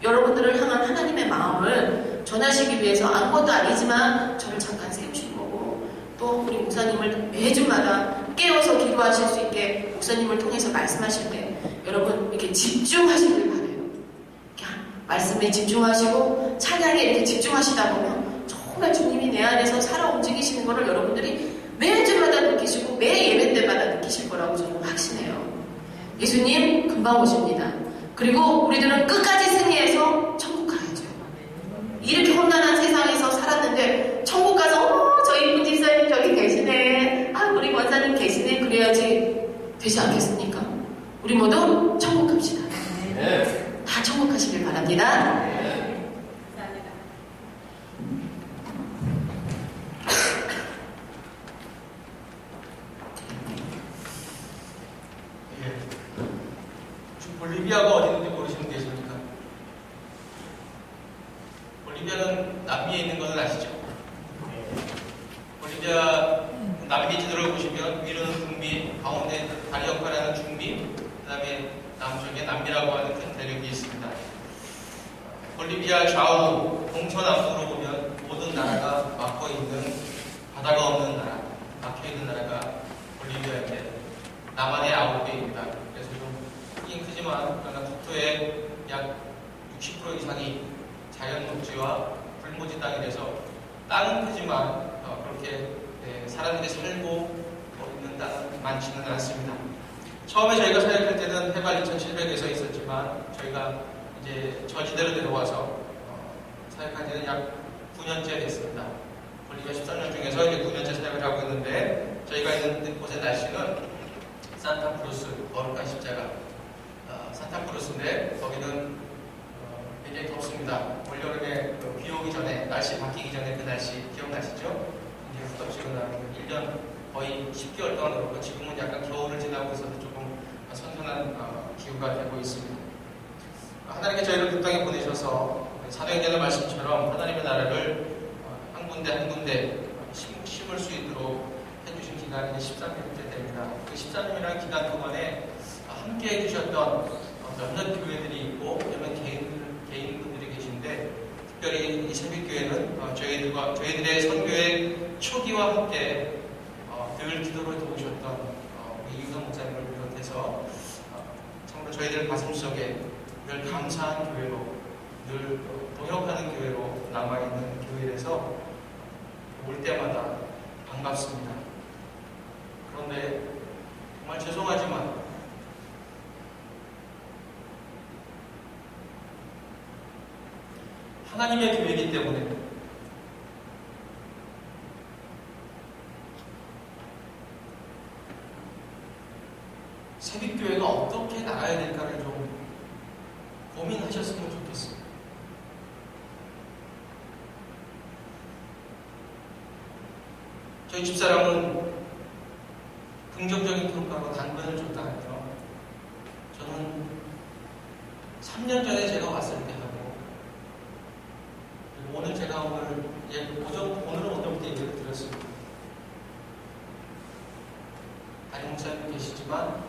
여러분들을 향한 하나님의 마음을 전하시기 위해서 아무것도 아니지만 저를 잠깐 세우신 거고, 또 우리 목사님을 매주마다 깨워서 기도하실 수 있게 목사님을 통해서 말씀하실 때 여러분 이렇게 집중하시길 바래요. 말씀에 집중하시고 찬양에 이렇게 집중하시다 보면 정말 주님이 내 안에서 살아 움직이시는 것을 여러분들이 매주마다 느끼시고 매 예배 때마다 느끼실 거라고 저는 확신해요. 예수님 금방 오십니다. 그리고 우리들은 끝까지 승리해서 천국 가야죠. 이렇게 험난한 세상에서 살았는데 천국 가서 저 이쁜 집사님 저기 계시네, 우리 권사님 계시네, 그래야지 되지 않겠습니까? 우리 모두 천국 갑시다. 네. 다 천국 가시길 바랍니다. 네. 감사합니다. 볼리비아가 어디 있는지 모르시는 분 계십니까? 볼리비아는 남미에 있는 것을 아시죠? 볼리비아 남미 지도를 보시면 위로는 북미, 가운데 다리 역할을 하는 중미, 그 다음에 남쪽에 남미라고 하는 큰 대륙이 있습니다. 볼리비아 좌우 동서남북으로 보면 모든 나라가 막혀 있는, 바다가 없는 나라, 막혀 있는 나라가 볼리비아인데 남한의 9배입니다. 그래서 좀 크긴 크지만 국토의 약 60% 이상이 자연 녹지와 불모지 땅이 돼서 땅은 크지만 그렇게 사람들이 살고 있는 땅은 많지는 않습니다. 처음에 저희가 사역할 때는 해발 2,700에서 있었지만 저희가 이제 저지대로 내려와서 사역한 지는 약 9년째 됐습니다. 볼리비아 13년 중에서 이제 9년째 사역을 하고 있는데 저희가 있는 곳의 날씨는 산타크루스 거룩한 십자가 산타크루스인데 거기는 굉장히 덥습니다. 올여름에 비 오기 전에 날씨 바뀌기 전에 그 날씨 기억나시죠? 이제 후덥지근한 1년 거의 10개월 동안 그렇고 지금은 약간 겨울을 지나고 있어서 조금 선선한 기후가 되고 있습니다. 하나님께 저희를 그 땅에 보내셔서 사도행전의 말씀처럼 하나님의 나라를 한 군데 한 군데 심을 수 있도록 해주신 기간이 13년째 됩니다. 그 13년이라는 기간 동안에 함께 해주셨던 몇몇 교회들이 있고 몇몇 개인분들이 계신데 특별히 이 새벽교회는 저희들의 선교의 초기와 함께 늘 기도를 도우셨던 우리 이유성 목사님을 비롯해서 참으로 저희들 가슴속에 늘 감사한 교회로 늘 동역하는 교회로 남아있는 교회에서 올 때마다 반갑습니다. 그런데 정말 죄송하지만 하나님의 교회이기 때문에 새벽교회가 어떻게 나가야 될까를 좀 고민하셨으면 좋겠습니다. 저희 집사람은 긍정적인 평가로 당근을 줬다 하죠. 저는 3년 전에 제가 왔을 때 하고 그리고 오늘 제가 오늘은 오늘부터 얘기를 드렸습니다. 담임 목사님 계시지만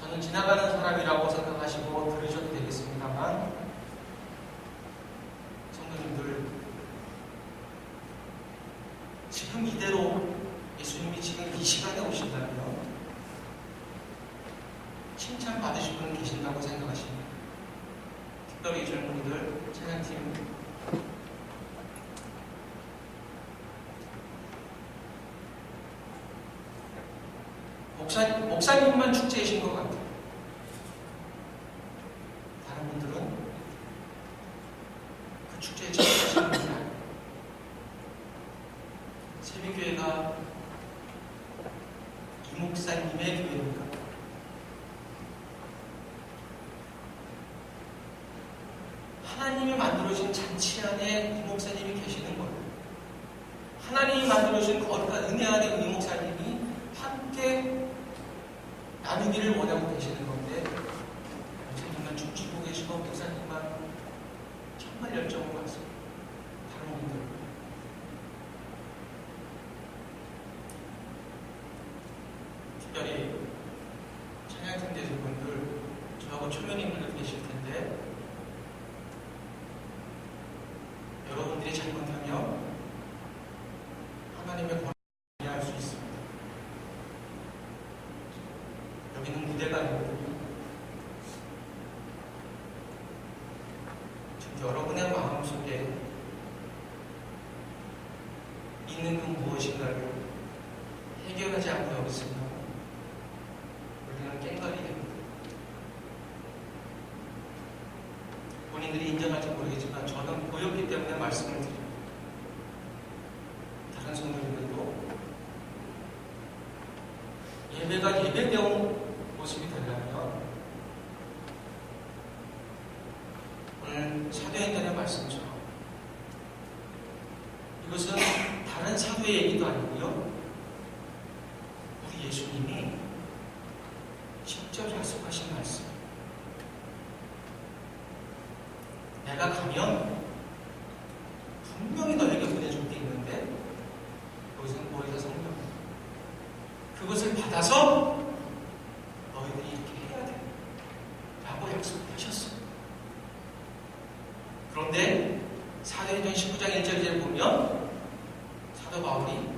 저는 지나가는 사람이라고 생각하시고 들으셔도 되겠습니다만 성도님들 지금 이대로 예수님이 지금 이 시간에 오신다면 칭찬받으실 분 계신다고 생각하십니다. 특별히 이 젊은이들 찬양팀 목사님만 축제이신 것 같아요. 다른 분들은 그 축제에 참여하시는 분이 아니에요. 새벽교회가 이 목사님의 교회입니까? 하나님이 만들어진 잔치 안에 이 목사님이 계시는 거예요. 하나님이 만들어진 거룩한 은혜 안에 이 목사님이 함께 나누기를 원하고 계시는 건데 목사님만 춤추고 계시고 목사님만 정말 열정으로 왔어요. 다른 분들 특별히 찬양팀 대표분들 저하고 초면인분들 계실 텐데 여러분들이 잘못하면 하나님의 권한을 이해할 수 있습니다. 여기는 무대가 아니거든요. 지금 여러분의 마음속에 있는 그 무엇인가를 해결하지 않고 여기 있으면 우리는 깽가리 됩니다. 본인들이 인정할지 모르겠지만 저는 보였기 때문에 말씀을 드립니다. 다른 성도님들도 예배가 예배다운 모습이 되려면 오늘 사도행전의 말씀처럼 이것은 다른 사도의 얘기도 아니고요. 우리 예수님이 직접 약속하신 말씀. 내가 가면 분명히 너에게 보내줄 게 있는데 그것은 모리사 성령. 그것을 받아서 너희들이 이렇게 해야 돼 라고 약속을 하셨어요. 그런데 사도행전 19장 1절에 보면 사도 바울이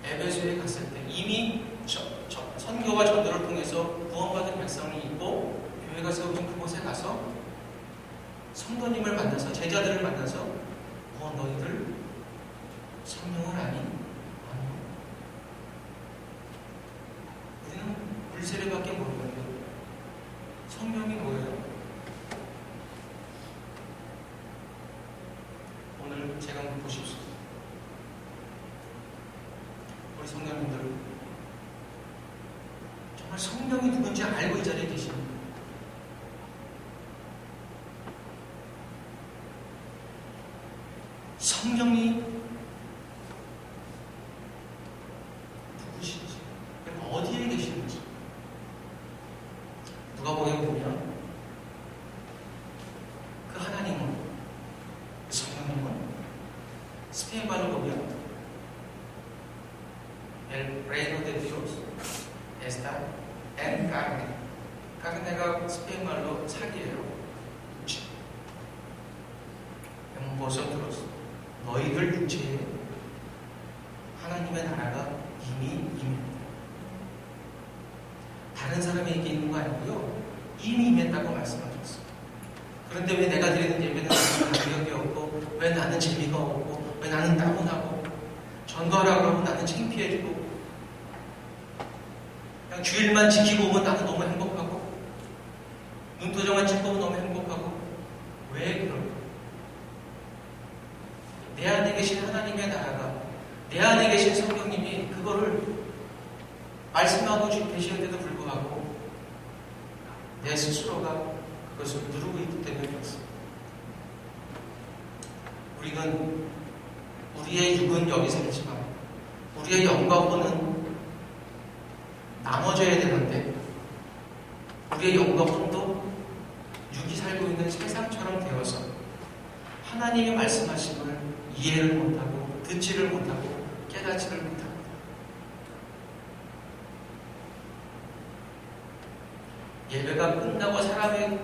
에베소에 갔을 때 이미 선교와 전도를 통해서 구원받은 백성이 있고 교회가 세워진 그곳에 가서 성도님을 만나서 제자들을 만나서 너희들 성령을 아니? 아니요. 우리는 물세례밖에 모르는데 성령이 뭐예요? 오늘 제가 한번 보십시오. 우리 성령님들 정말 성령이 누군지 알고 이 자리에 계십니다. 성령이 누구신지, 어디에 계시는지 누가복음에 보면 그 하나님은, 그 성령님은 스페인 말로 보면 El reino de Dios está en carne. carne가 스페인 말로 살이에요. 육체. vosotros 너희들 육체에 하나님의 나라가 이미 임했다. 다른 사람에게 있는 거 아니고요. 이미 임했다고 말씀하셨어요. 그런데 왜 내가 드리는 예배는 가격이 없고, 왜 나는 재미가 없고, 왜 나는 따분하고, 전도하라고 하면 나는 창피해지고, 그냥 주일만 지키고 오면 나는 너무 행복하고, 눈도장만 찍고 오면 너무 행복하고, 왜 그럴까? 내 안에 계신 하나님의 나라가, 내 안에 계신 성령님이 그거를 말씀하고 계시는데도 불구하고 내 스스로가 그것을 누르고 있기 때문에 그렇습니다. 우리는 우리의 육은 여기 살지만 우리의 영과 혼은 나눠져야 되는데 우리의 영과 혼도 육이 살고 있는 세상처럼 되어서 하나님의 말씀하심을 이해를 못하고 듣지를 못하고 깨닫지를 못합니다. 예배가 끝나고 사람이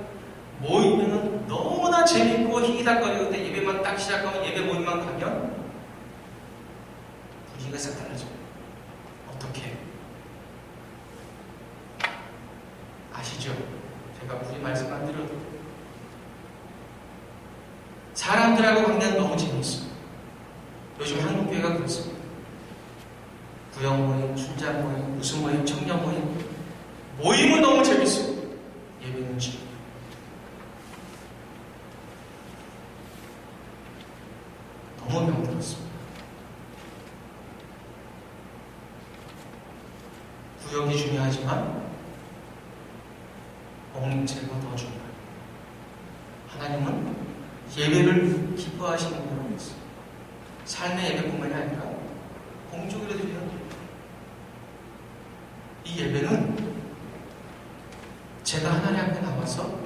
모이면 너무나 재밌고 희희닥거리는데 예배만 딱 시작하면 예배 모임만 가면 분위기가 싹 달라져요. 어떻게? 아시죠? 제가 굳이 말씀 안 드려도 사람들하고 관계는 너무 재밌어요. 요즘 한국교회가 그렇습니다. 구역 모임, 춘장 모임, 무슨 모임, 청년 모임, 모임은 너무 재밌어요. 예배는 지 너무 병들었습니다. 구역이 중요하지만 공동체가 더 중요해요. 하나님은 예배를 기뻐하시는 분이 있어요. 삶의 예배뿐만이 아니라 공적으로 드리는 예배. 이 예배는 제가 하나님 앞에 나와서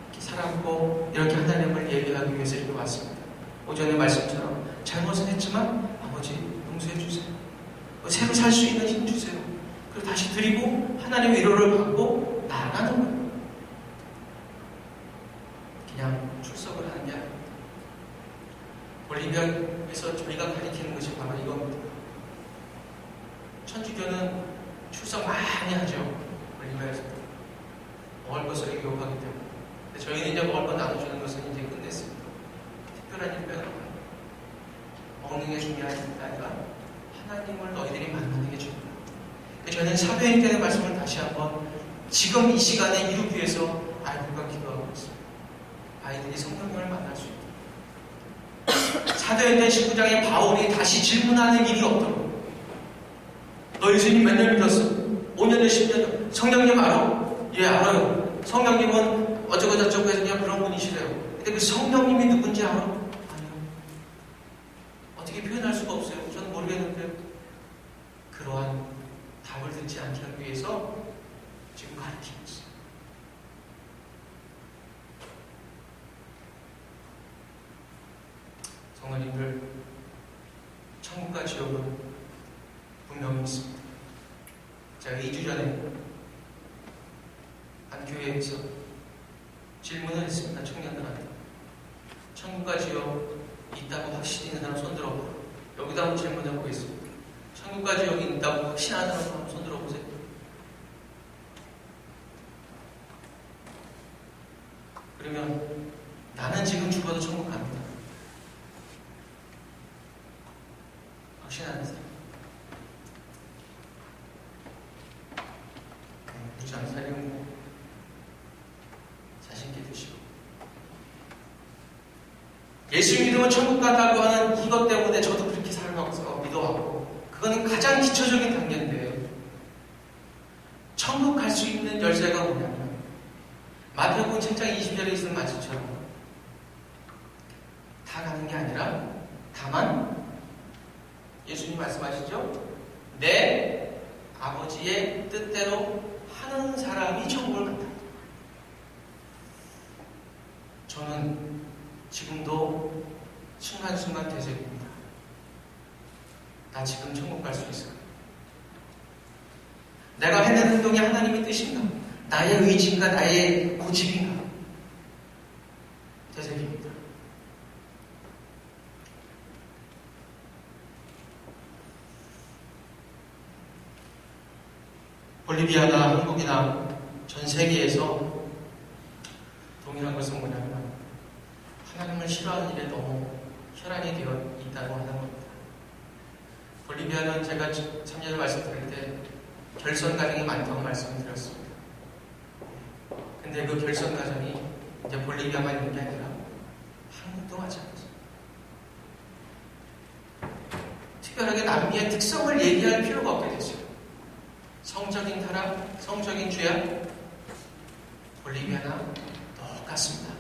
이렇게 살았고 이렇게 하나님을 예배하기 위해서 이렇게 왔습니다. 오전에 말씀처럼 잘못은 했지만 아버지 용서해 주세요. 새로 살 수 있는 힘 주세요. 그리고 다시 드리고 하나님의 위로를 받고 나아가는 거예요. 그냥 출석을 하는 게 아닙니다. 볼리비아에서 저희가 가리키는 것이 바로 이겁니다. 천주교는 출석 많이 하죠. 볼리비아에서 먹을 것을 교육하기 때문에. 근데 저희는 이제 먹을 것 나눠주는 것은 이제 끝냈습니다. 특별한 일배가 먹는 게 중요한 게 아니라 하나님을 너희들이 만나는 게 중요합니다. 저희는 사도행 때의 말씀을 다시 한번 지금 이 시간에 이루기 위해서 아이들과 기도하고 있습니다. 아이들이 성령님을 만날 수 있도록. 사도행전 19장에 바울이 다시 질문하는 일이 없도록. 너 예수님 몇 년 믿었어? 5년 전, 10년 전. 성령님 알아? 예, 알아요. 성령님은 어쩌고저쩌고 해서 그냥 그런 분이시래요. 근데 그 성령님이 누군지 알아? 아니요. 어떻게 표현할 수가 없어요. 저는 모르겠는데 그러한 답을 듣지 않기 위해서 지금 가르치고 있어요. 성도님들, 천국과 지옥은 분명히 있습니다. 제가 2주 전에 한 교회에서 질문을 했습니다. 청년들한테. 천국과 지옥 있다고 확신이 있는 사람 손 들어보세요. 여기다 한번 질문해 보겠습니다. 천국과 지옥이 있다고 확신하는 사람 손 들어보세요. 그러면 나는 지금 죽어도 천국 갑니다. 확신하는 사람. 묻지 않는 사람은 자신있게 드시고. 예수 믿으면 천국 간다고 하는 이것 때문에 저도 그렇게 살아가면서 믿어왔고, 그거는 가장 기초적인 단계인데, 천국 갈 수 있는 열쇠가 뭐냐면, 마태복음 7장 20절에 있는 말씀처럼 다 가는 게 아니라 다만 예수님 말씀하시죠? 내 아버지의 뜻대로 하는 사람이 천국을 간다. 저는 지금도 순간순간 되새깁니다. 나 지금 천국 갈 수 있을까? 내가 해낸 행동이 하나님의 뜻인가? 나의 의지인가? 나의 고집인가? 되새깁니다. 볼리비아나 한국이나 전 세계에서 동일한 것은 뭐냐면 하나님을 싫어하는 일에 너무 혈안이 되어 있다고 하는 겁니다. 볼리비아는 제가 3년을 말씀드릴 때 결선 과정이 많다고 말씀을 드렸습니다. 근데 그 결선 과정이 이제 볼리비아만 있는 게 아니라 한국도 마찬가지입니다. 특별하게 남미의 특성을 얘기할 필요가 없게 됐어요. 성적인 타락, 성적인 죄악, 볼리비아나 똑같습니다.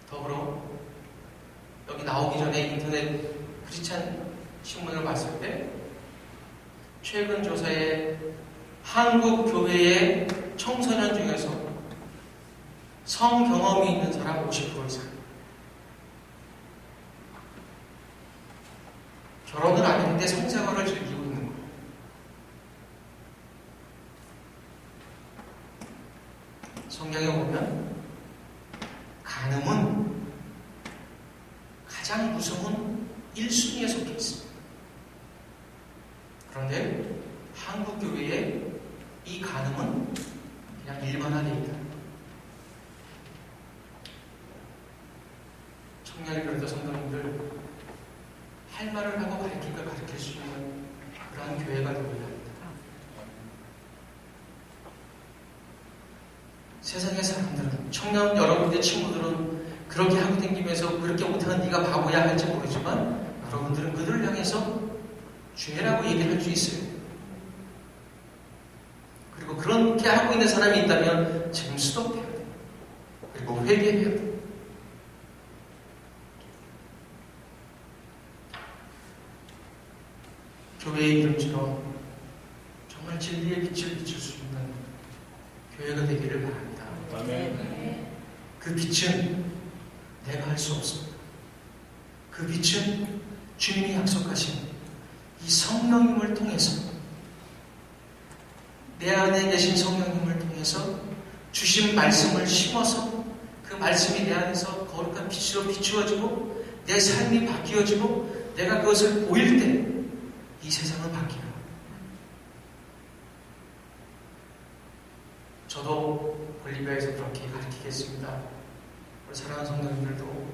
더불어 여기 나오기 전에 인터넷 크리스찬 신문을 봤을 때 최근 조사에 한국 교회의 청소년 중에서 성 경험이 있는 사람 50% 이상, 결혼을 안 했는데 성생활을 즐기고 있는 거예요. 성경에 보면 간음은 가장 무서운 1순위에 속해 있습니다. 그런데 한국 교회에 이 간음은 그냥 일반화되어 있다. 청년이 그래도 성도님들 할 말을 하고 가르칠 걸 가르칠 수 있는 그런 교회가 되어야 합니다. 세상의 사람들은, 청년 여러분들의 친구들은 그렇게 하고 다니면서 그렇게 못하는 네가 바보야 할지 모르지만 여러분들은 그들을 향해서 죄라고 얘기할 수 있어요. 그리고 그렇게 하고 있는 사람이 있다면 지금 스톱해야 돼요. 그리고 회개해야 돼요. 교회의 이름처럼 정말 진리의 빛을 비출 수 있는 교회가 되기를 바랍니다. 아멘. 그 빛은 내가 할 수 없습니다. 그 빛은 주님이 약속하신 이 성령님을 통해서, 내 안에 계신 성령님을 통해서 주신 말씀을 심어서 그 말씀이 내 안에서 거룩한 빛으로 비추어지고 내 삶이 바뀌어지고 내가 그것을 보일 때 이 세상은 바뀌어요. 저도 볼리비아에서 그렇게 가르치겠습니다. 우리 사랑하는 성도님들도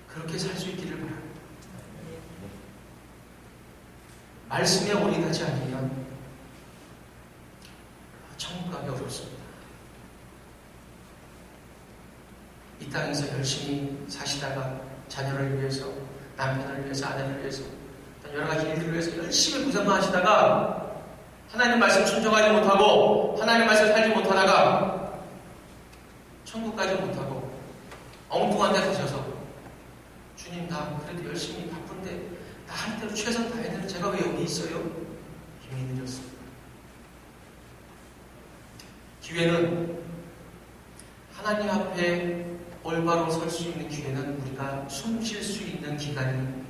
그렇게 살 수 있기를 바랍니다. 말씀에 올인하지 않으면 천국 가기 어렵습니다. 이 땅에서 열심히 사시다가 자녀를 위해서, 남편을 위해서, 아내를 위해서, 여러 가지 일들을 위해서 열심히 고생만 하시다가 하나님 말씀 순종하지 못하고 하나님 말씀 살지 못하다가 천국 가지 못하고 엉뚱한 데 가셔서 주님, 나 그래도 열심히 바쁜데 나 할 대로 최선 다했는데 제가 왜 여기 있어요? 힘이 늦었습니다. 기회는, 하나님 앞에 올바로 설 수 있는 기회는 우리가 숨 쉴 수 있는 기간이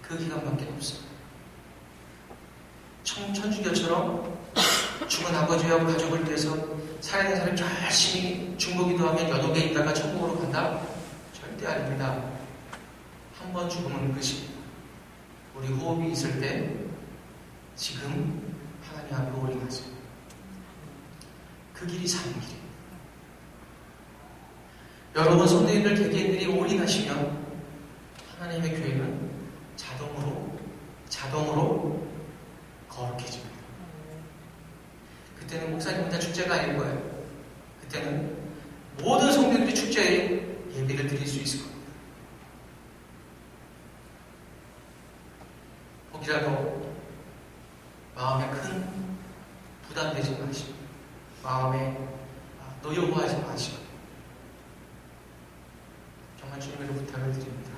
그 기간밖에 없습니다. 천주교처럼 죽은 아버지와 가족을 위해서 살아있는 사람이 열심히 중보기도 하면 연옥에 있다가 천국으로 간다? 절대 아닙니다. 한 번 죽으면 끝입니다. 우리 호흡이 있을 때 지금 하나님 앞에 올인하세요. 그 길이 사는 길이에요. 여러분 성도님들 개개인들이 올인하시면 하나님의 교회는 자동으로 거룩해집니다. 그때는 목사님 혼자 축제가 아닐 거예요. 그때는 모든 성도님들이 축제에 예배를 드릴 수 있을 겁니다. 혹이라도 마음에 큰 부담되지 마시고 마음에 노여워하지 마시고 정말 주님으로 부탁을 드립니다.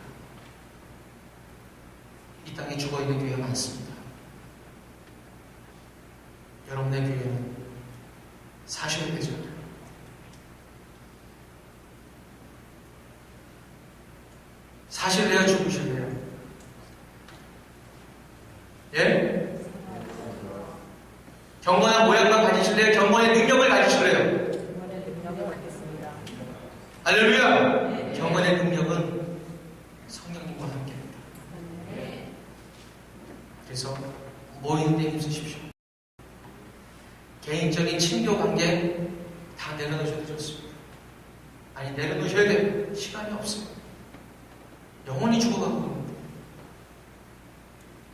이 땅에 죽어있는 교회가 많습니다. 여러분의 교회는 사셔야 되죠. 사실래요? 죽으실래요? 예? 경건한 모양만 가지실래요? 경건의 능력을 가지실래요? 경건의 능력을 갖겠습니다. 할렐루야! 경건의 능력은 성령님과 함께입니다. 그래서 모이는 데 힘쓰십시오. 개인적인 친교 관계 다 내려놓으셔도 좋습니다. 아니 내려놓으셔야 돼요. 시간이 없어요. 영원히 죽어가거든요.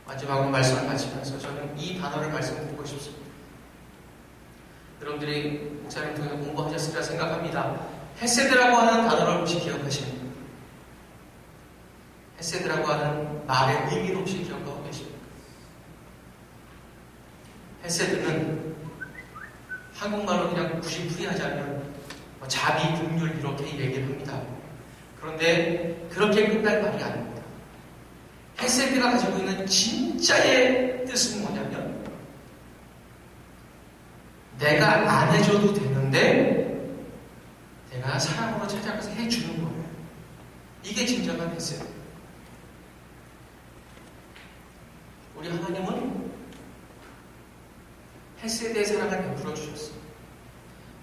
마지막으로 말씀을 마치면서 저는 이 단어를 말씀드리고 싶습니다. 여러분들이 목사님 통해 공부하셨으리라 생각합니다. 헤세드라고 하는 단어를 혹시 기억하십니까? 헤세드라고 하는 말의 의미를 혹시 기억하고 계십니까? 헤세드는 한국말로 그냥 무시풀이하자면 자비, 긍휼 이렇게 얘기를 합니다. 그런데 그렇게 끝날 말이 아닙니다. 헤세드가 가지고 있는 진짜의 뜻은 뭐냐면 내가 안 해줘도 되는데 내가 사랑으로 찾아가서 해주는 거예요. 이게 진정한 헤세드. 우리 하나님은 헤세드의 사랑을 베풀어 주셨어요.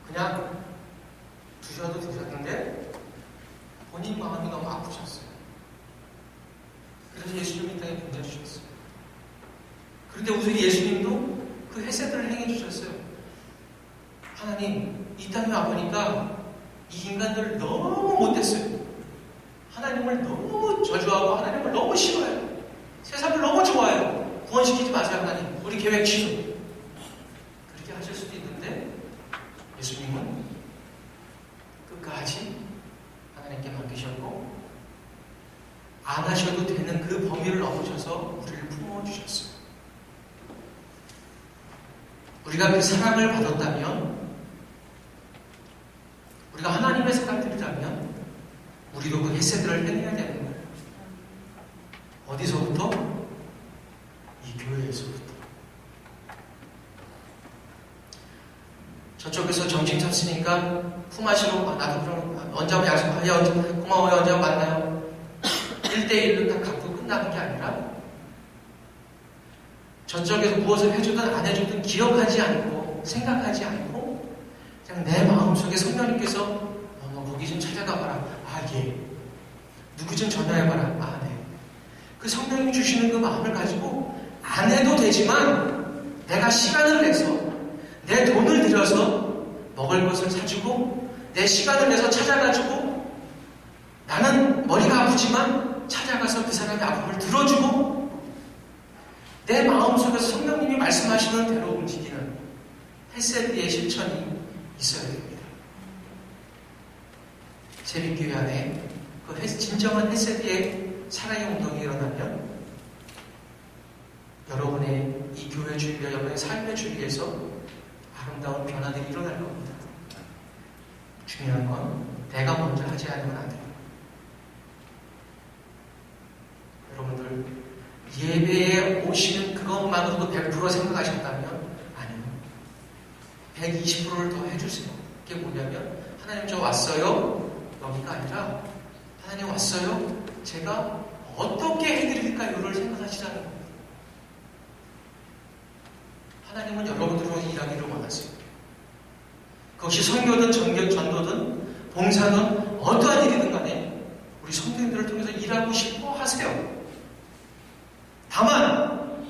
그냥 두셔도 되셨는데 본인 마음이 너무 아프셨어요. 그래서 예수님이 이 땅에 보내주셨어요. 그런데 우리 예수님도 그 헤세드를 행해 주셨어요. 하나님, 이 땅에 와보니까 이 인간들을 너무 못됐어요. 하나님을 너무 저주하고 하나님을 너무 싫어해요. 세상을 너무 좋아해요. 구원시키지 마세요, 하나님. 우리 계획 취소. 그렇게 하실 수도 있는데 예수님은 끝까지 하나님께 맡기셨고 안 하셔도 되는 그 범위를 넘으셔서 우리를 품어주셨어요. 우리가 그 사랑을 받았다면, 우리가 하나님의 사람들이라면 우리도 그 헤세드를 행해야 되는 거예요. 어디서부터? 이 교회에서부터. 저쪽에서 점심 탔으니까 품하시고 나도 그럼 언제 한번 약속하여 고마워요, 언제 한번 만나요. 1대1로 딱 갖고 끝나는 게 아니라 저쪽에서 무엇을 해주든 안 해주든 기억하지 않고 생각하지 않고 그냥 내 마음속에 성령님께서 거기 좀 찾아가봐라. 아, 예. 누구 좀 전화해봐라. 아, 네. 그 성령님이 주시는 그 마음을 가지고 안 해도 되지만 내가 시간을 내서 내 돈을 들여서 먹을 것을 사주고 내 시간을 내서 찾아가지고 나는 머리가 아프지만 찾아가서 그 사람의 아픔을 들어주고 내 마음속에서 성령님이 말씀하시는 대로 움직이는 헤세드의 실천이 있어야 됩니다. 제비교회 안에 그 진정한 헤세드의 사랑의 운동이 일어나면 여러분의 이 교회 주위와 여러분의 삶의 주위에서 아름다운 변화들이 일어날 겁니다. 중요한 건 내가 먼저 하지 않으면 안 돼요. 여러분들 예배에 오시는 그것만으로도 100% 생각하셨다면 아니요. 120%를 더 해주세요. 그게 뭐냐면 하나님 저 왔어요. 여기가 아니라 하나님 왔어요. 제가 어떻게 해드릴까요를 생각하시라는 겁니다. 하나님은 여러분들로 일하기를 원하세요. 그것이 선교든 전도든 봉사든 어떠한 일이든 간에 우리 성도님들을 통해서 일하고 싶어 하세요. 다만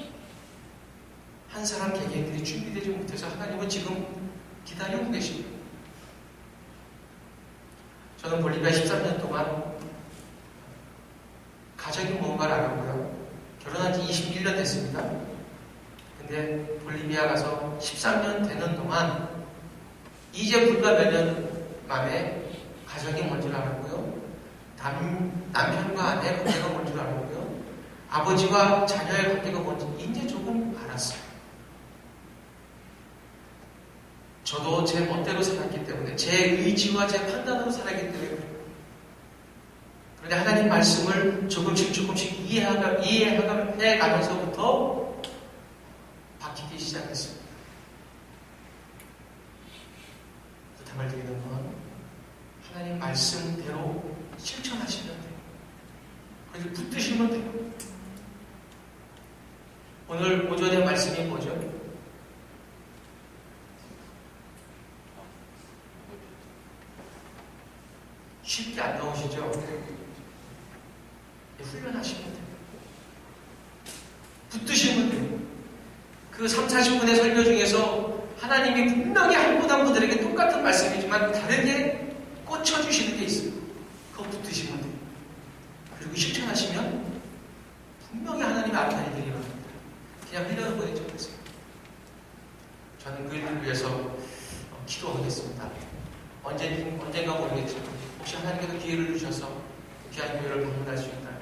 한 사람 개개인들이 준비되지 못해서 하나님은 지금 기다리고 계십니다. 저는 볼리비아 13년 동안 가정이 뭔가를 알았고요. 결혼한 지 21년 됐습니다. 근데 볼리비아 가서 13년 되는 동안 이제 불과 몇 년 만에 가정이 뭔지를 알았고요. 남편과 아내의 관계가 뭔지를 알았고요. 아버지와 자녀의 관계가 뭔지 이제 조금 알았어요. 저도 제 멋대로 살았기 때문에, 제 의지와 제 판단으로 살았기 때문에 그래요. 그런데 하나님 말씀을 조금씩 이해해가면서부터 바뀌기 시작했습니다. 부탁을 드리는 건 하나님 말씀대로 실천하시면 돼요. 그래서 붙드시면 돼요. 오늘 오전의 말씀이 뭐죠? 쉽게 안 나오시죠? 훈련하시면 돼요. 붙드시면 돼요. 그 3, 40분의 설교 중에서 하나님이 분명히 한 분 한 분들에게 똑같은 말씀이지만 다르게 꽂혀주시는 게 있어요. 그거 붙드시면 돼요. 그리고 실천하시면 분명히 하나님의 아름다운 일이 일어납니다. 그냥 흘려는 보내지 마세요. 저는 그 일을 위해서 기도하겠습니다. 언젠가 모르겠지만 혹시 하나님께서 기회를 주셔서 귀한 교회를 방문할 수 있다면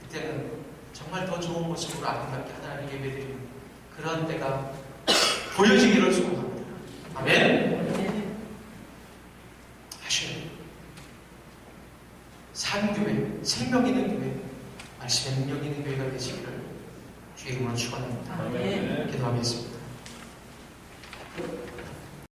그때는 정말 더 좋은 모습으로 아름답게 하나님 예배드리는 그런 때가 보여지기를 소원합니다. 아멘. 하셔요. 산교회, 생명 있는 교회, 말씀의 능력 있는 교회가 되시기를 주의 이름으로 축원합니다. 기도하겠습니다.